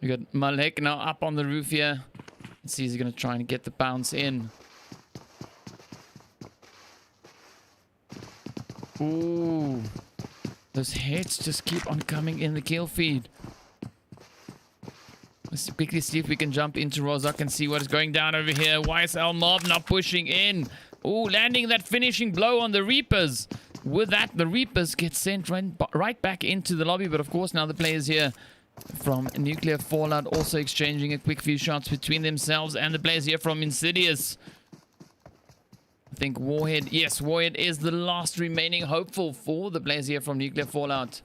We got Malek now up on the roof here. Let's see, he's going to try and get the bounce in. Ooh. Those hits just keep on coming in the kill feed. Let's quickly see if we can jump into Rozak and see what is going down over here. YSL Mob now pushing in. Ooh, landing that finishing blow on the Reapers. With that, the Reapers get sent right back into the lobby. But of course, now the players here from Nuclear Fallout also exchanging a quick few shots between themselves. And the players here from Insidious. I think Warhead. Yes, Warhead is the last remaining hopeful for the players here from Nuclear Fallout.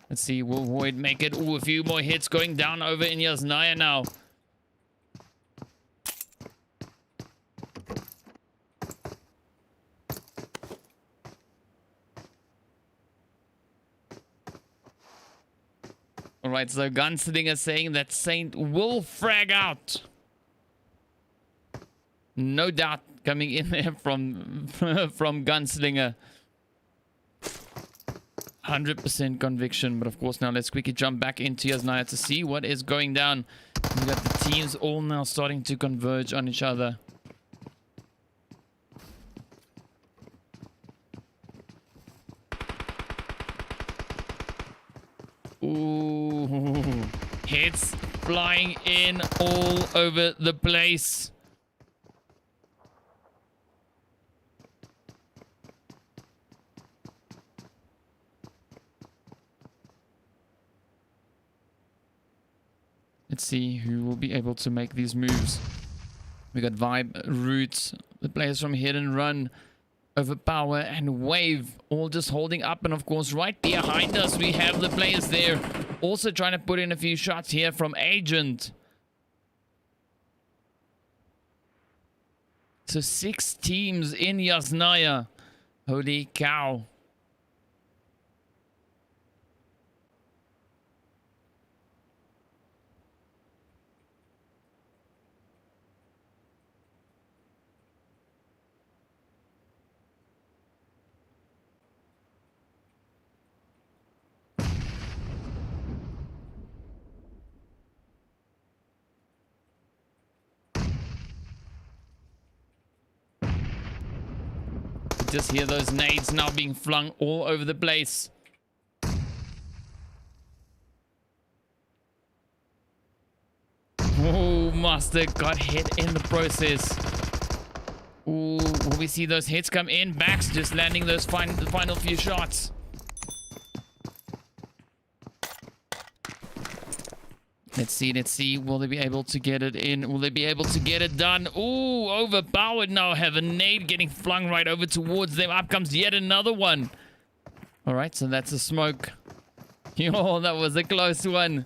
Let's see, will Void make it? Ooh, a few more hits going down over in Yasnaya now. Alright, so Gunslinger saying that Saint will frag out. No doubt coming in there from, from Gunslinger. 100% conviction, but of course now let's quickly jump back into Yasnaya to see what is going down. We got the teams all now starting to converge on each other. Ooh, hits flying in all over the place. Let's see who will be able to make these moves. We got Vibe, Roots, the players from Hit and Run, Overpower, and Wave, all just holding up. And of course, right behind us, we have the players there also trying to put in a few shots here from Agent. So 6 teams in Yasnaya. Holy cow. Just hear those nades now being flung all over the place. Oh, Master got hit in the process. Ooh, will we see those hits come in? Backs just landing those the final few shots. Let's see. Will they be able to get it in? Will they be able to get it done? Ooh, Overpowered now have a nade getting flung right over towards them. Up comes yet another one. All right, so that's a smoke. Oh, that was a close one.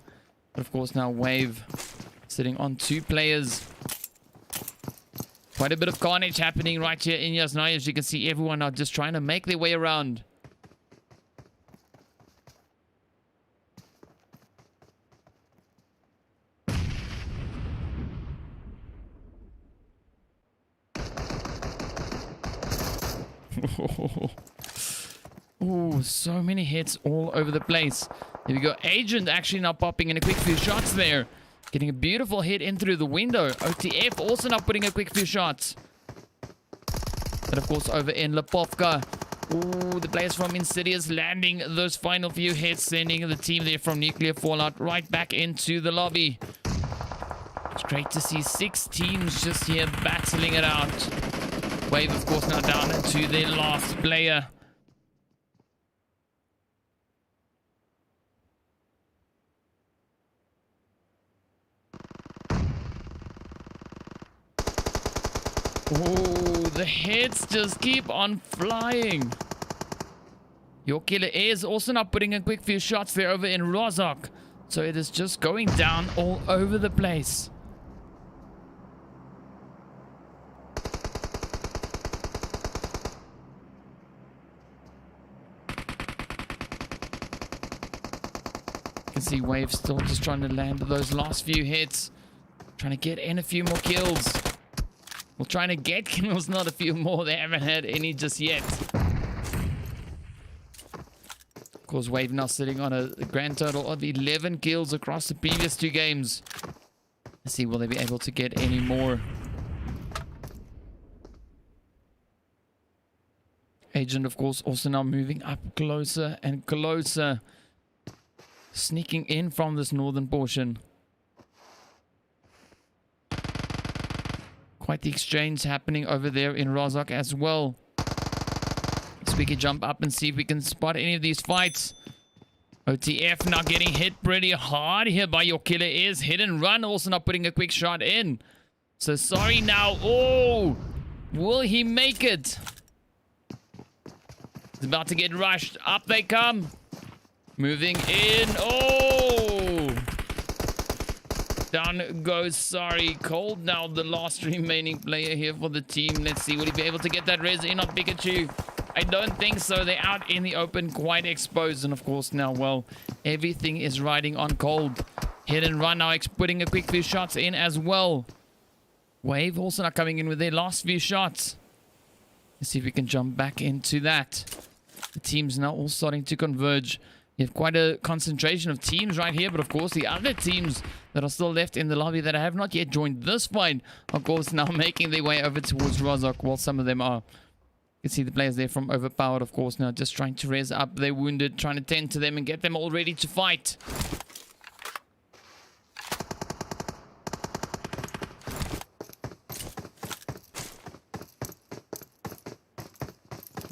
But of course, now Wave sitting on 2 players. Quite a bit of carnage happening right here in Yasnaya. As you can see, everyone are just trying to make their way around. Oh, so many hits all over the place. Here we go. Agent actually now popping in a quick few shots there. Getting a beautiful hit in through the window. OTF also now putting a quick few shots. And of course over in Lipovka. Ooh, the players from Insidious landing those final few hits. Sending the team there from Nuclear Fallout right back into the lobby. It's great to see 6 teams just here battling it out. Wave, of course, now down to their last player. Oh, the hits just keep on flying. Your killer is also now putting in quick few shots there over in Rozhok. So it is just going down all over the place. See Wave still just trying to land those last few hits, trying to get in a few more kills. Well, trying to get kills, not a few more. They haven't had any just yet. Of course, Wave now sitting on a grand total of 11 kills across the previous 2 games. Let's see, will they be able to get any more? Agent, of course, also now moving up closer and closer. Sneaking in from this northern portion. Quite the exchange happening over there in Rozhok as well. So we can jump up and see if we can spot any of these fights. OTF now getting hit pretty hard here by your killer is. Hit and Run also not putting a quick shot in. So sorry now. Oh, will he make it? He's about to get rushed. Up they come. Moving in. Oh! Down goes Sorry. Cold now, the last remaining player here for the team. Let's see. Will he be able to get that res in on Pikachu? I don't think so. They're out in the open, quite exposed. And of course now, well, everything is riding on Cold. Hit and Run now putting a quick few shots in as well. Wave also not coming in with their last few shots. Let's see if we can jump back into that. The team's now all starting to converge. You have quite a concentration of teams right here, but of course the other teams that are still left in the lobby that have not yet joined this fight, of course, now making their way over towards Rozhok, while some of them are. You can see the players there from Overpowered, of course, now just trying to res up their wounded, trying to tend to them and get them all ready to fight.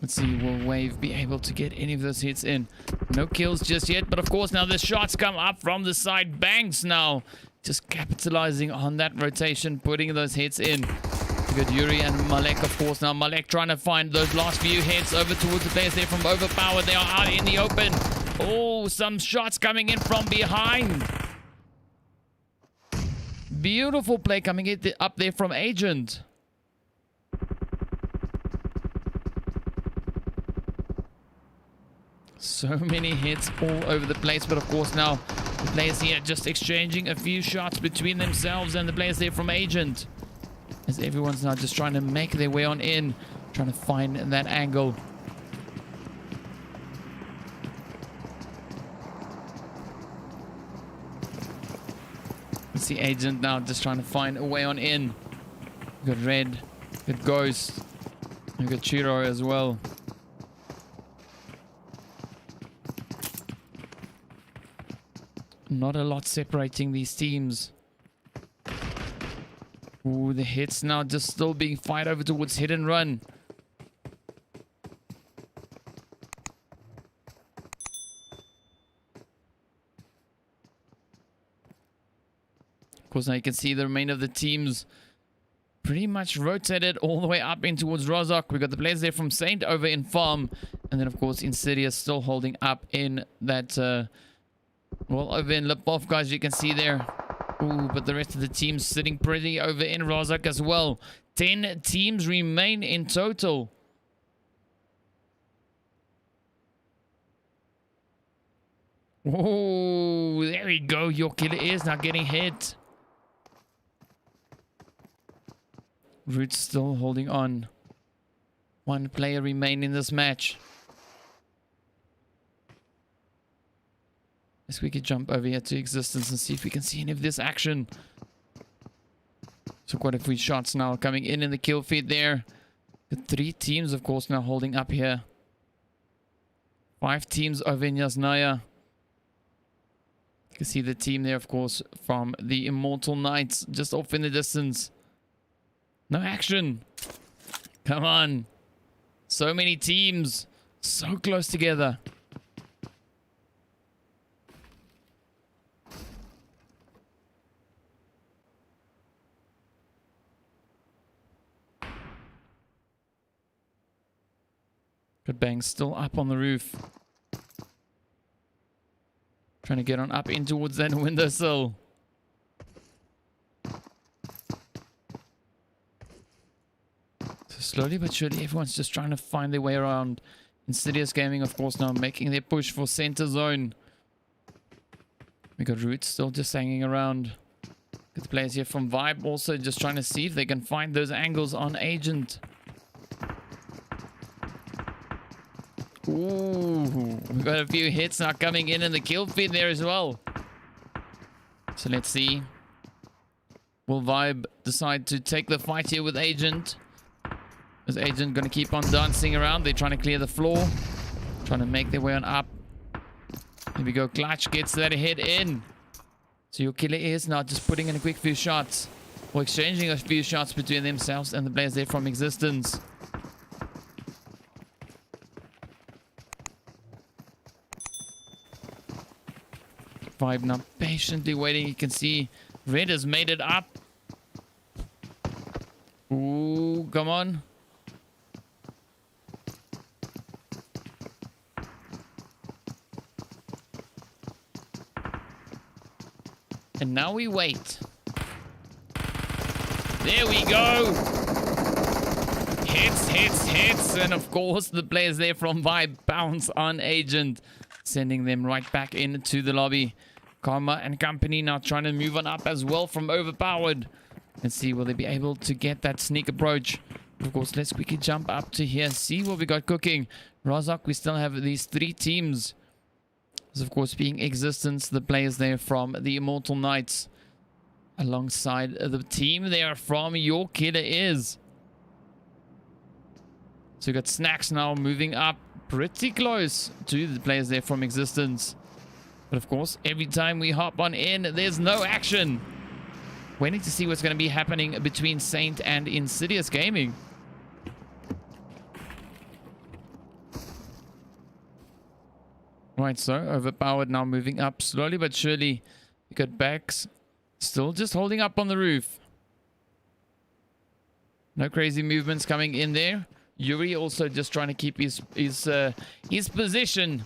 Let's see, will Wave be able to get any of those hits in? No kills just yet, but of course now the shots come up from the side. Banks now just capitalizing on that rotation, putting those hits in. We got Yuri and Malek, of course. Now Malek trying to find those last few hits over towards the players there from Overpowered. They are out in the open. Oh, some shots coming in from behind. Beautiful play coming in up there from Agent. So many hits all over the place, but of course now the players here just exchanging a few shots between themselves and the players there from Agent. As everyone's now just trying to make their way on in, trying to find that angle. Let's see Agent now just trying to find a way on in. We've got Red, we've got Ghost, we've got Chiro as well. Not a lot separating these teams. Ooh, the hits now just still being fired over towards Hit and Run. Of course, now you can see the remainder of the teams pretty much rotated all the way up in towards Rozok. We got the players there from Saint over in Farm. And then, of course, Insidious still holding up in that... well, over in Lipov, guys, you can see there. Ooh, but the rest of the teams sitting pretty over in Rozak as well. 10 teams remain in total. Oh, there we go. Your killer is now getting hit. Root's still holding on. One player remain in this match. Let's quickly jump over here to Existence and see if we can see any of this action. So quite a few shots now coming in the kill feed there. The 3 teams, of course, now holding up here. 5 teams over in Yasnaya. You can see the team there, of course, from the Immortal Knights just off in the distance. No action. Come on. So many teams. So close together. Good bang, still up on the roof. Trying to get on up in towards that windowsill. So slowly but surely, everyone's just trying to find their way around. Insidious Gaming, of course, now making their push for center zone. We got Roots still just hanging around. Got the players here from Vibe also just trying to see if they can find those angles on Agent. Ooh, we've got a few hits now coming in the kill feed there as well. So let's see. Will Vibe decide to take the fight here with Agent? Is Agent going to keep on dancing around? They're trying to clear the floor. Trying to make their way on up. Here we go. Clutch gets that hit in. So your killer is now just putting in a quick few shots. Or exchanging a few shots between themselves and the players there from Existence. Vibe now patiently waiting. You can see Red has made it up. Ooh, come on. And now we wait. There we go. Hits, hits, hits. And of course, the players there from Vibe bounce on Agent, sending them right back into the lobby. Karma and company now trying to move on up as well from Overpowered. Let's see, will they be able to get that sneak approach? Of course, let's quickly jump up to here, see what we got cooking. Rozak, we still have these 3 teams. This, of course, being Existence, the players there from the Immortal Knights. Alongside the team there from Your Killer Is. So we got Snacks now moving up pretty close to the players there from Existence. But of course, every time we hop on in, there's no action. Waiting to see what's going to be happening between Saint and Insidious Gaming. Right, so overpowered now, moving up slowly but surely. You got Bax still just holding up on the roof. No crazy movements coming in there. Yuri also just trying to keep his position.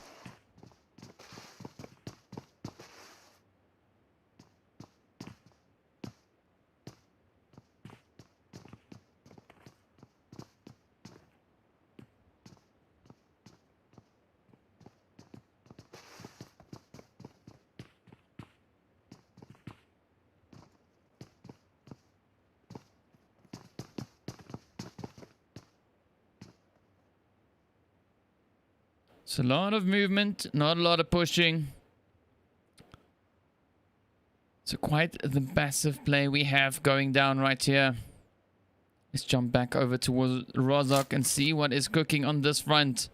It's a lot of movement, not a lot of pushing. So quite the massive play we have going down right here. Let's jump back over towards Rozok and see what is cooking on this front.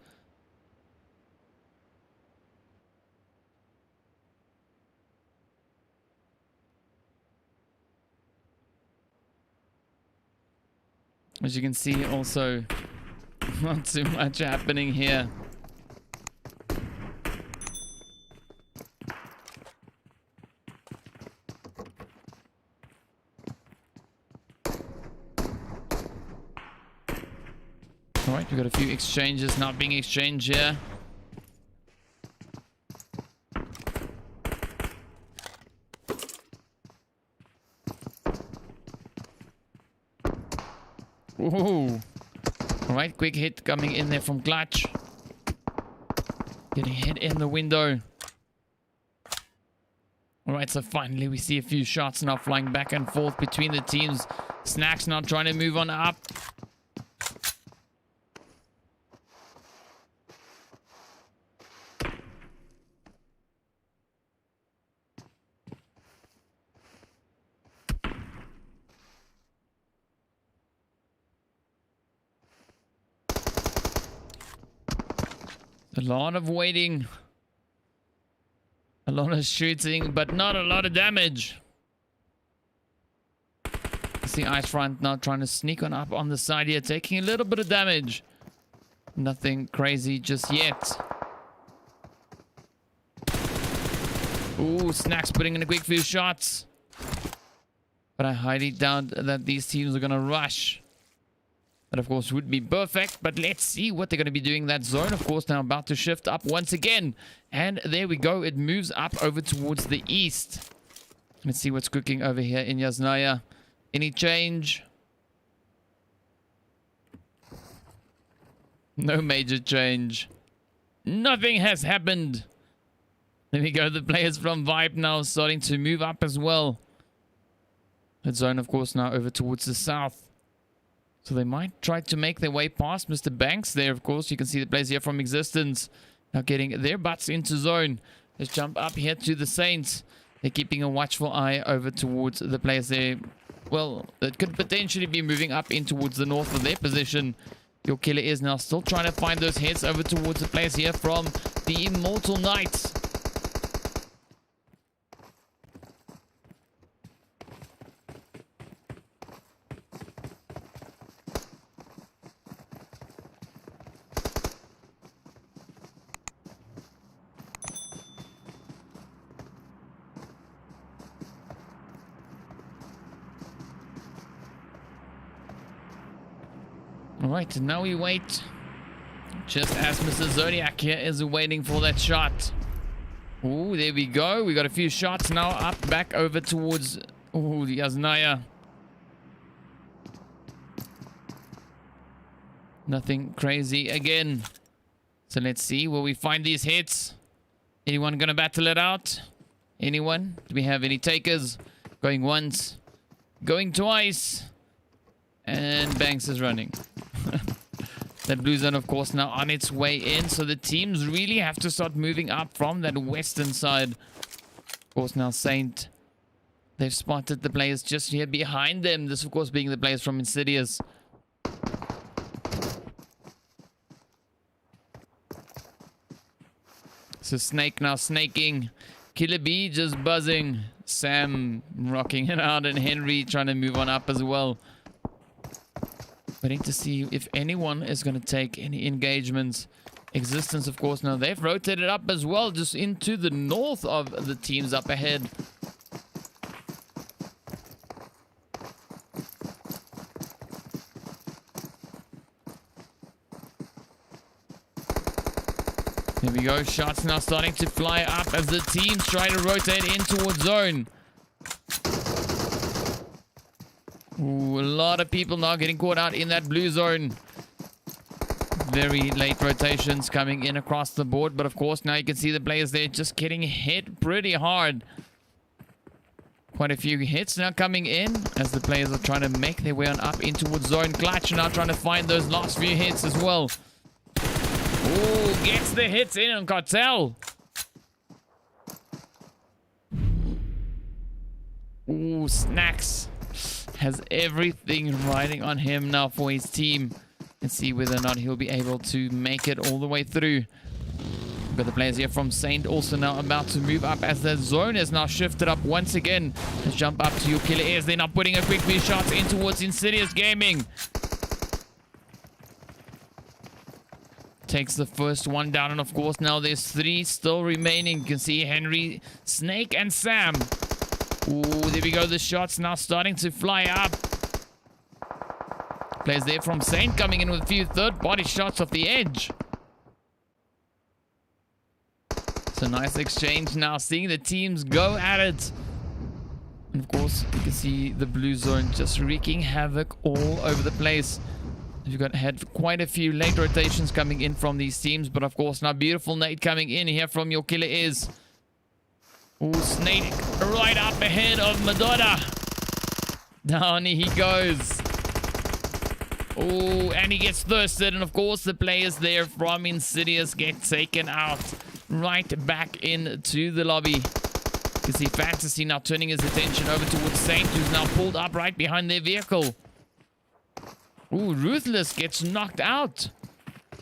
As you can see, also not too much happening here. Alright, we've got a few exchanges not being exchanged here. Ooh. Alright, quick hit coming in there from Clutch. Getting hit in the window. Alright, so finally we see a few shots now flying back and forth between the teams. Snacks now trying to move on up. A lot of waiting. A lot of shooting, but not a lot of damage. I see Ice Front now trying to sneak on up on the side here, taking a little bit of damage. Nothing crazy just yet. Ooh, Snacks putting in a quick few shots. But I highly doubt that these teams are going to rush. That, of course, would be perfect. But let's see what they're going to be doing. That zone, of course, now about to shift up once again. And there we go. It moves up over towards the east. Let's see what's cooking over here in Yasnaya. Any change? No major change. Nothing has happened. There we go. The players from Vibe now starting to move up as well. That zone, of course, now over towards the south. So they might try to make their way past Mr. Banks there, of course. You can see the players here from Existence now getting their butts into zone. Let's jump up here to the Saints. They're keeping a watchful eye over towards the players there. Well, that could potentially be moving up in towards the north of their position. Your killer is now still trying to find those heads over towards the players here from the Immortal Knights. Alright, now we wait. Just as Mr. Zodiac here is waiting for that shot. Ooh, there we go. We got a few shots now up, back over towards... Ooh, the Yasnaya. Nothing crazy again. So let's see where we find these hits. Anyone gonna battle it out? Anyone? Do we have any takers? Going once. Going twice. And Banks is running. That blue zone, of course, now on its way in. So the teams really have to start moving up from that western side. Of course, now Saint. They've spotted the players just here behind them. This, of course, being the players from Insidious. So Snake now snaking. Killer B just buzzing. Sam rocking it out. And Henry trying to move on up as well. Waiting to see if anyone is going to take any engagements. Existence, of course, now they've rotated up as well, just into the north of the teams up ahead. Here we go. Shots now starting to fly up as the teams try to rotate in towards zone. Ooh, a lot of people now getting caught out in that blue zone. Very late rotations coming in across the board. But of course, now you can see the players there just getting hit pretty hard. Quite a few hits now coming in as the players are trying to make their way on up in towards zone. Clutch now trying to find those last few hits as well. Ooh, gets the hits in on Cartel. Ooh, Snacks has everything riding on him now for his team. Let's see whether or not he'll be able to make it all the way through. But the players here from Saint also now about to move up as the zone is now shifted up once again. Let's jump up to your killer airs. They're now putting a quick few shots in towards Insidious Gaming. Takes the first one down, and of course now there's 3 still remaining. You can see Henry, Snake, and Sam. Ooh, there we go. The shots now starting to fly up. Players there from Saint coming in with a few third-party shots off the edge. It's a nice exchange now, seeing the teams go at it. And of course, you can see the blue zone just wreaking havoc all over the place. You've had quite a few late rotations coming in from these teams, but of course now beautiful Nate coming in here from your killer is. Ooh, Snake right up ahead of Madonna. Down he goes. Ooh, and he gets thirsted, and of course the players there from Insidious get taken out right back into the lobby. You can see Fantasy now turning his attention over towards Saint, who's now pulled up right behind their vehicle. Ooh, Ruthless gets knocked out.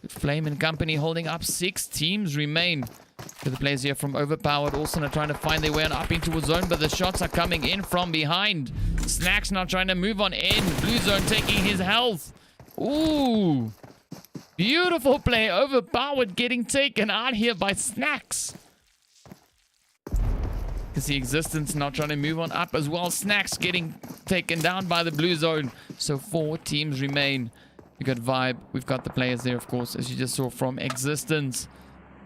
Flame and company holding up. 6 teams remain. The players here from Overpowered also now trying to find their way on up into a zone, but the shots are coming in from behind. Snacks now trying to move on in. Blue zone taking his health. Ooh. Beautiful play. Overpowered getting taken out here by Snacks. You can see Existence now trying to move on up as well. Snacks getting taken down by the blue zone. So 4 teams remain. We've got Vibe. We've got the players there, of course, as you just saw from Existence.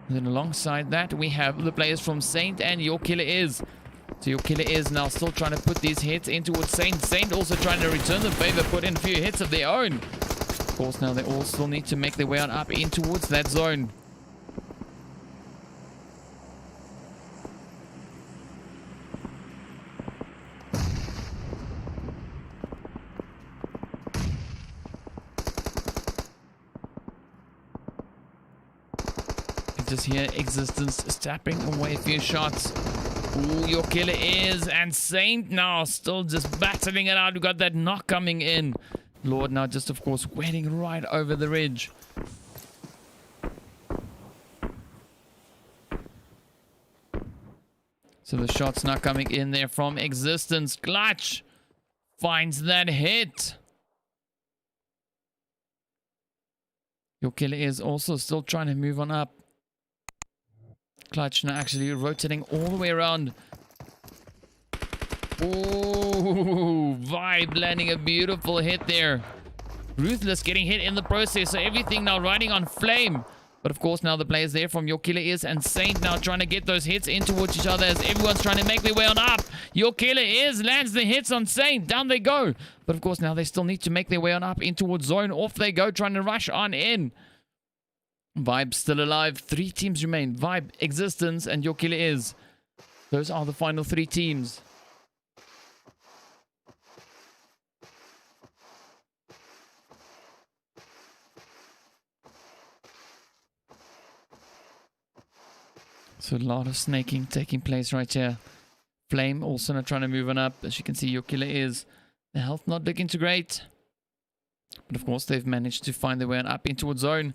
And then alongside that, we have the players from Saint and Your Killer Is. So Your Killer Is now still trying to put these hits in towards Saint. Saint also trying to return the favor, put in a few hits of their own. Of course, now they all still need to make their way on up in towards that zone. Just here, Existence tapping away a few shots. Ooh, Your Killer Is, and Saint now still just battling it out. We got that knock coming in. Lord now just, of course, waiting right over the ridge. So the shots now coming in there from Existence. Clutch finds that hit. Your Killer Is also still trying to move on up. Clutch now actually rotating all the way around. Ooh, Vibe landing a beautiful hit there. Ruthless getting hit in the process, so everything now riding on Flame. But of course now the players there from Your Killer Is and Saint now trying to get those hits in towards each other as everyone's trying to make their way on up. Your Killer Is lands the hits on Saint. Down they go. But of course now they still need to make their way on up in towards zone. Off they go, trying to rush on in. Vibe still alive. 3 teams remain. Vibe, Existence, and Your Killer Is. Those are the final 3 teams. So a lot of snaking taking place right here. Flame also not trying to move on up. As you can see, Your Killer Is. The health not looking too great. But of course, they've managed to find their way on up in towards zone.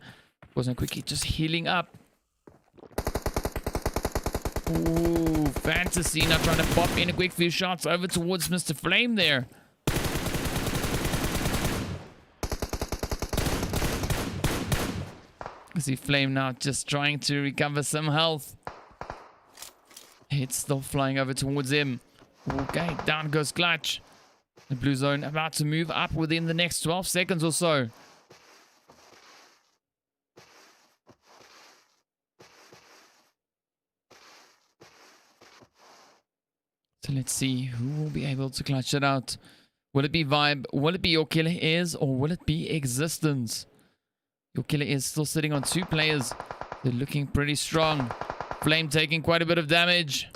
Wasn't quickly just healing up. Ooh, Fantasy now trying to pop in a quick few shots over towards Mr. Flame there. I see Flame now just trying to recover some health. It's still flying over towards him. Okay, down goes Clutch. The blue zone about to move up within the next 12 seconds or so. So let's see who will be able to clutch it out. Will it be Vibe? Will it be Your Killer Is? Or will it be Existence? Your Killer Is still sitting on 2 players. They're looking pretty strong. Flame taking quite a bit of damage.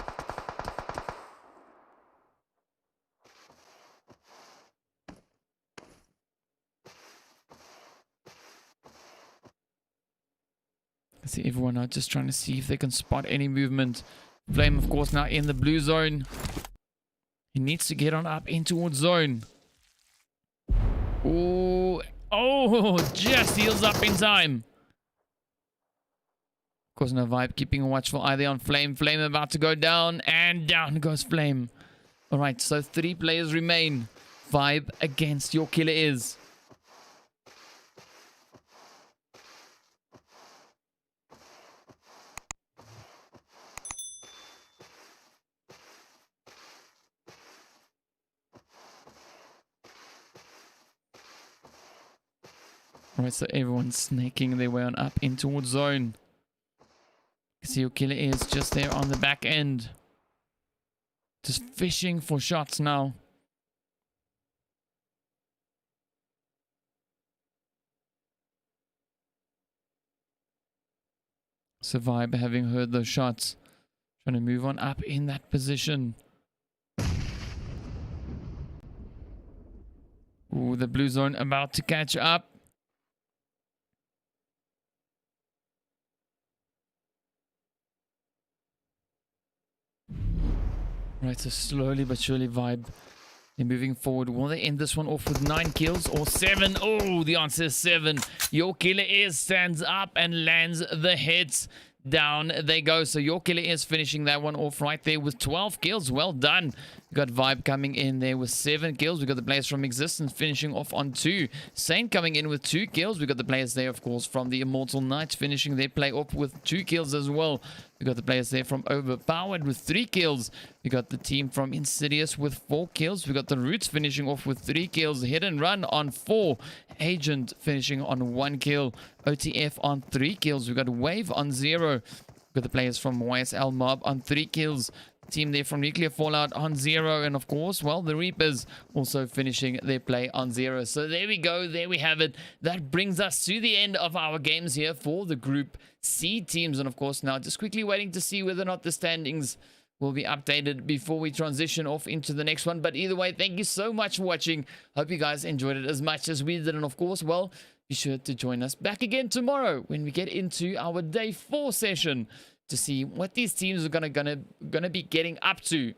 I see everyone now just trying to see if they can spot any movement. Flame, of course, now in the blue zone. He needs to get on up in towards zone. Oh, just heals up in time. Of course, no Vibe keeping a watchful eye there on Flame. Flame about to go down, and down goes Flame. All right, so 3 players remain. Vibe against Your Killer Is. Alright, so everyone's snaking their way on up in towards zone. You see Your Killer Is just there on the back end. Just fishing for shots now. Survive having heard those shots. Trying to move on up in that position. Ooh, the blue zone about to catch up. Right, so slowly but surely Vibe. They're moving forward. Will they end this one off with 9 kills or 7? Oh, the answer is 7. Your Killer Is stands up and lands the hits. Down they go. So Your Killer Is finishing that one off right there with 12 kills. Well done. We got Vibe coming in there with 7 kills. We got the players from Existence finishing off on 2. Saint coming in with 2 kills. We got the players there, of course, from the Immortal Knights finishing their play off with 2 kills as well. We got the players there from Overpowered with 3 kills. We got the team from Insidious with 4 kills. We got the Roots finishing off with 3 kills. Hit and Run on 4. Agent finishing on 1 kill. OTF on 3 kills. We got Wave on 0. We got the players from YSL Mob on 3 kills. Team there from Nuclear Fallout on 0, and of course, well, the Reapers also finishing their play on 0. So there we go, there we have it. That brings us to the end of our games here for the Group C teams, and of course now just quickly waiting to see whether or not the standings will be updated before we transition off into the next one. But either way, thank you so much for watching. Hope you guys enjoyed it as much as we did, and of course, well, be sure to join us back again tomorrow when we get into our day 4 session to see what these teams are gonna be getting up to.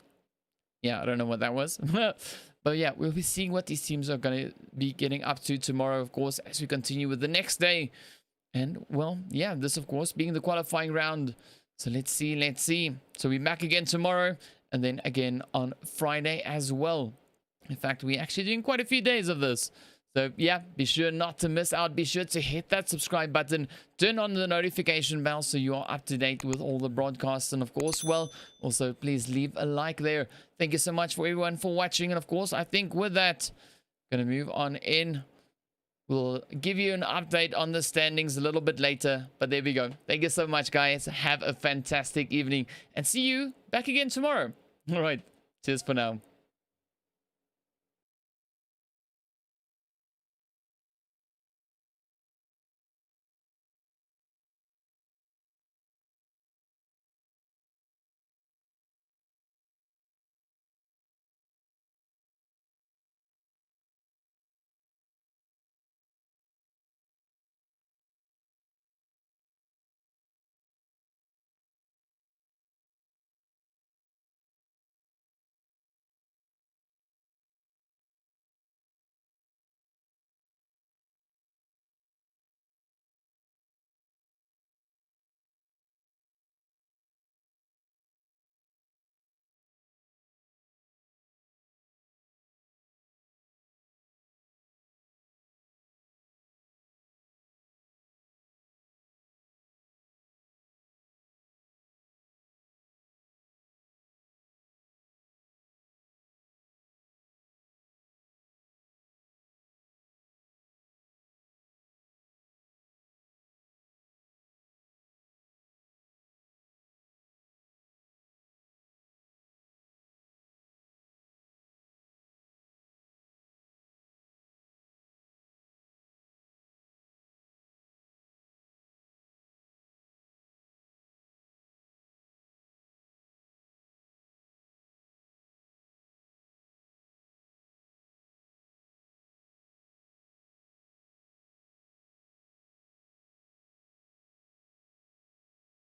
Yeah, I don't know what that was. But yeah, we'll be seeing what these teams are gonna be getting up to tomorrow, of course, as we continue with the next day. And well, yeah, this of course being the qualifying round. So let's see. So we're back again tomorrow, and then again on Friday as well. In fact, we're actually doing quite a few days of this. So yeah, be sure not to miss out. Be sure to hit that subscribe button. Turn on the notification bell so you are up to date with all the broadcasts. And of course, well, also please leave a like there. Thank you so much for everyone for watching. And of course, I think with that, gonna move on in. We'll give you an update on the standings a little bit later. But there we go. Thank you so much, guys. Have a fantastic evening. And see you back again tomorrow. All right. Cheers for now.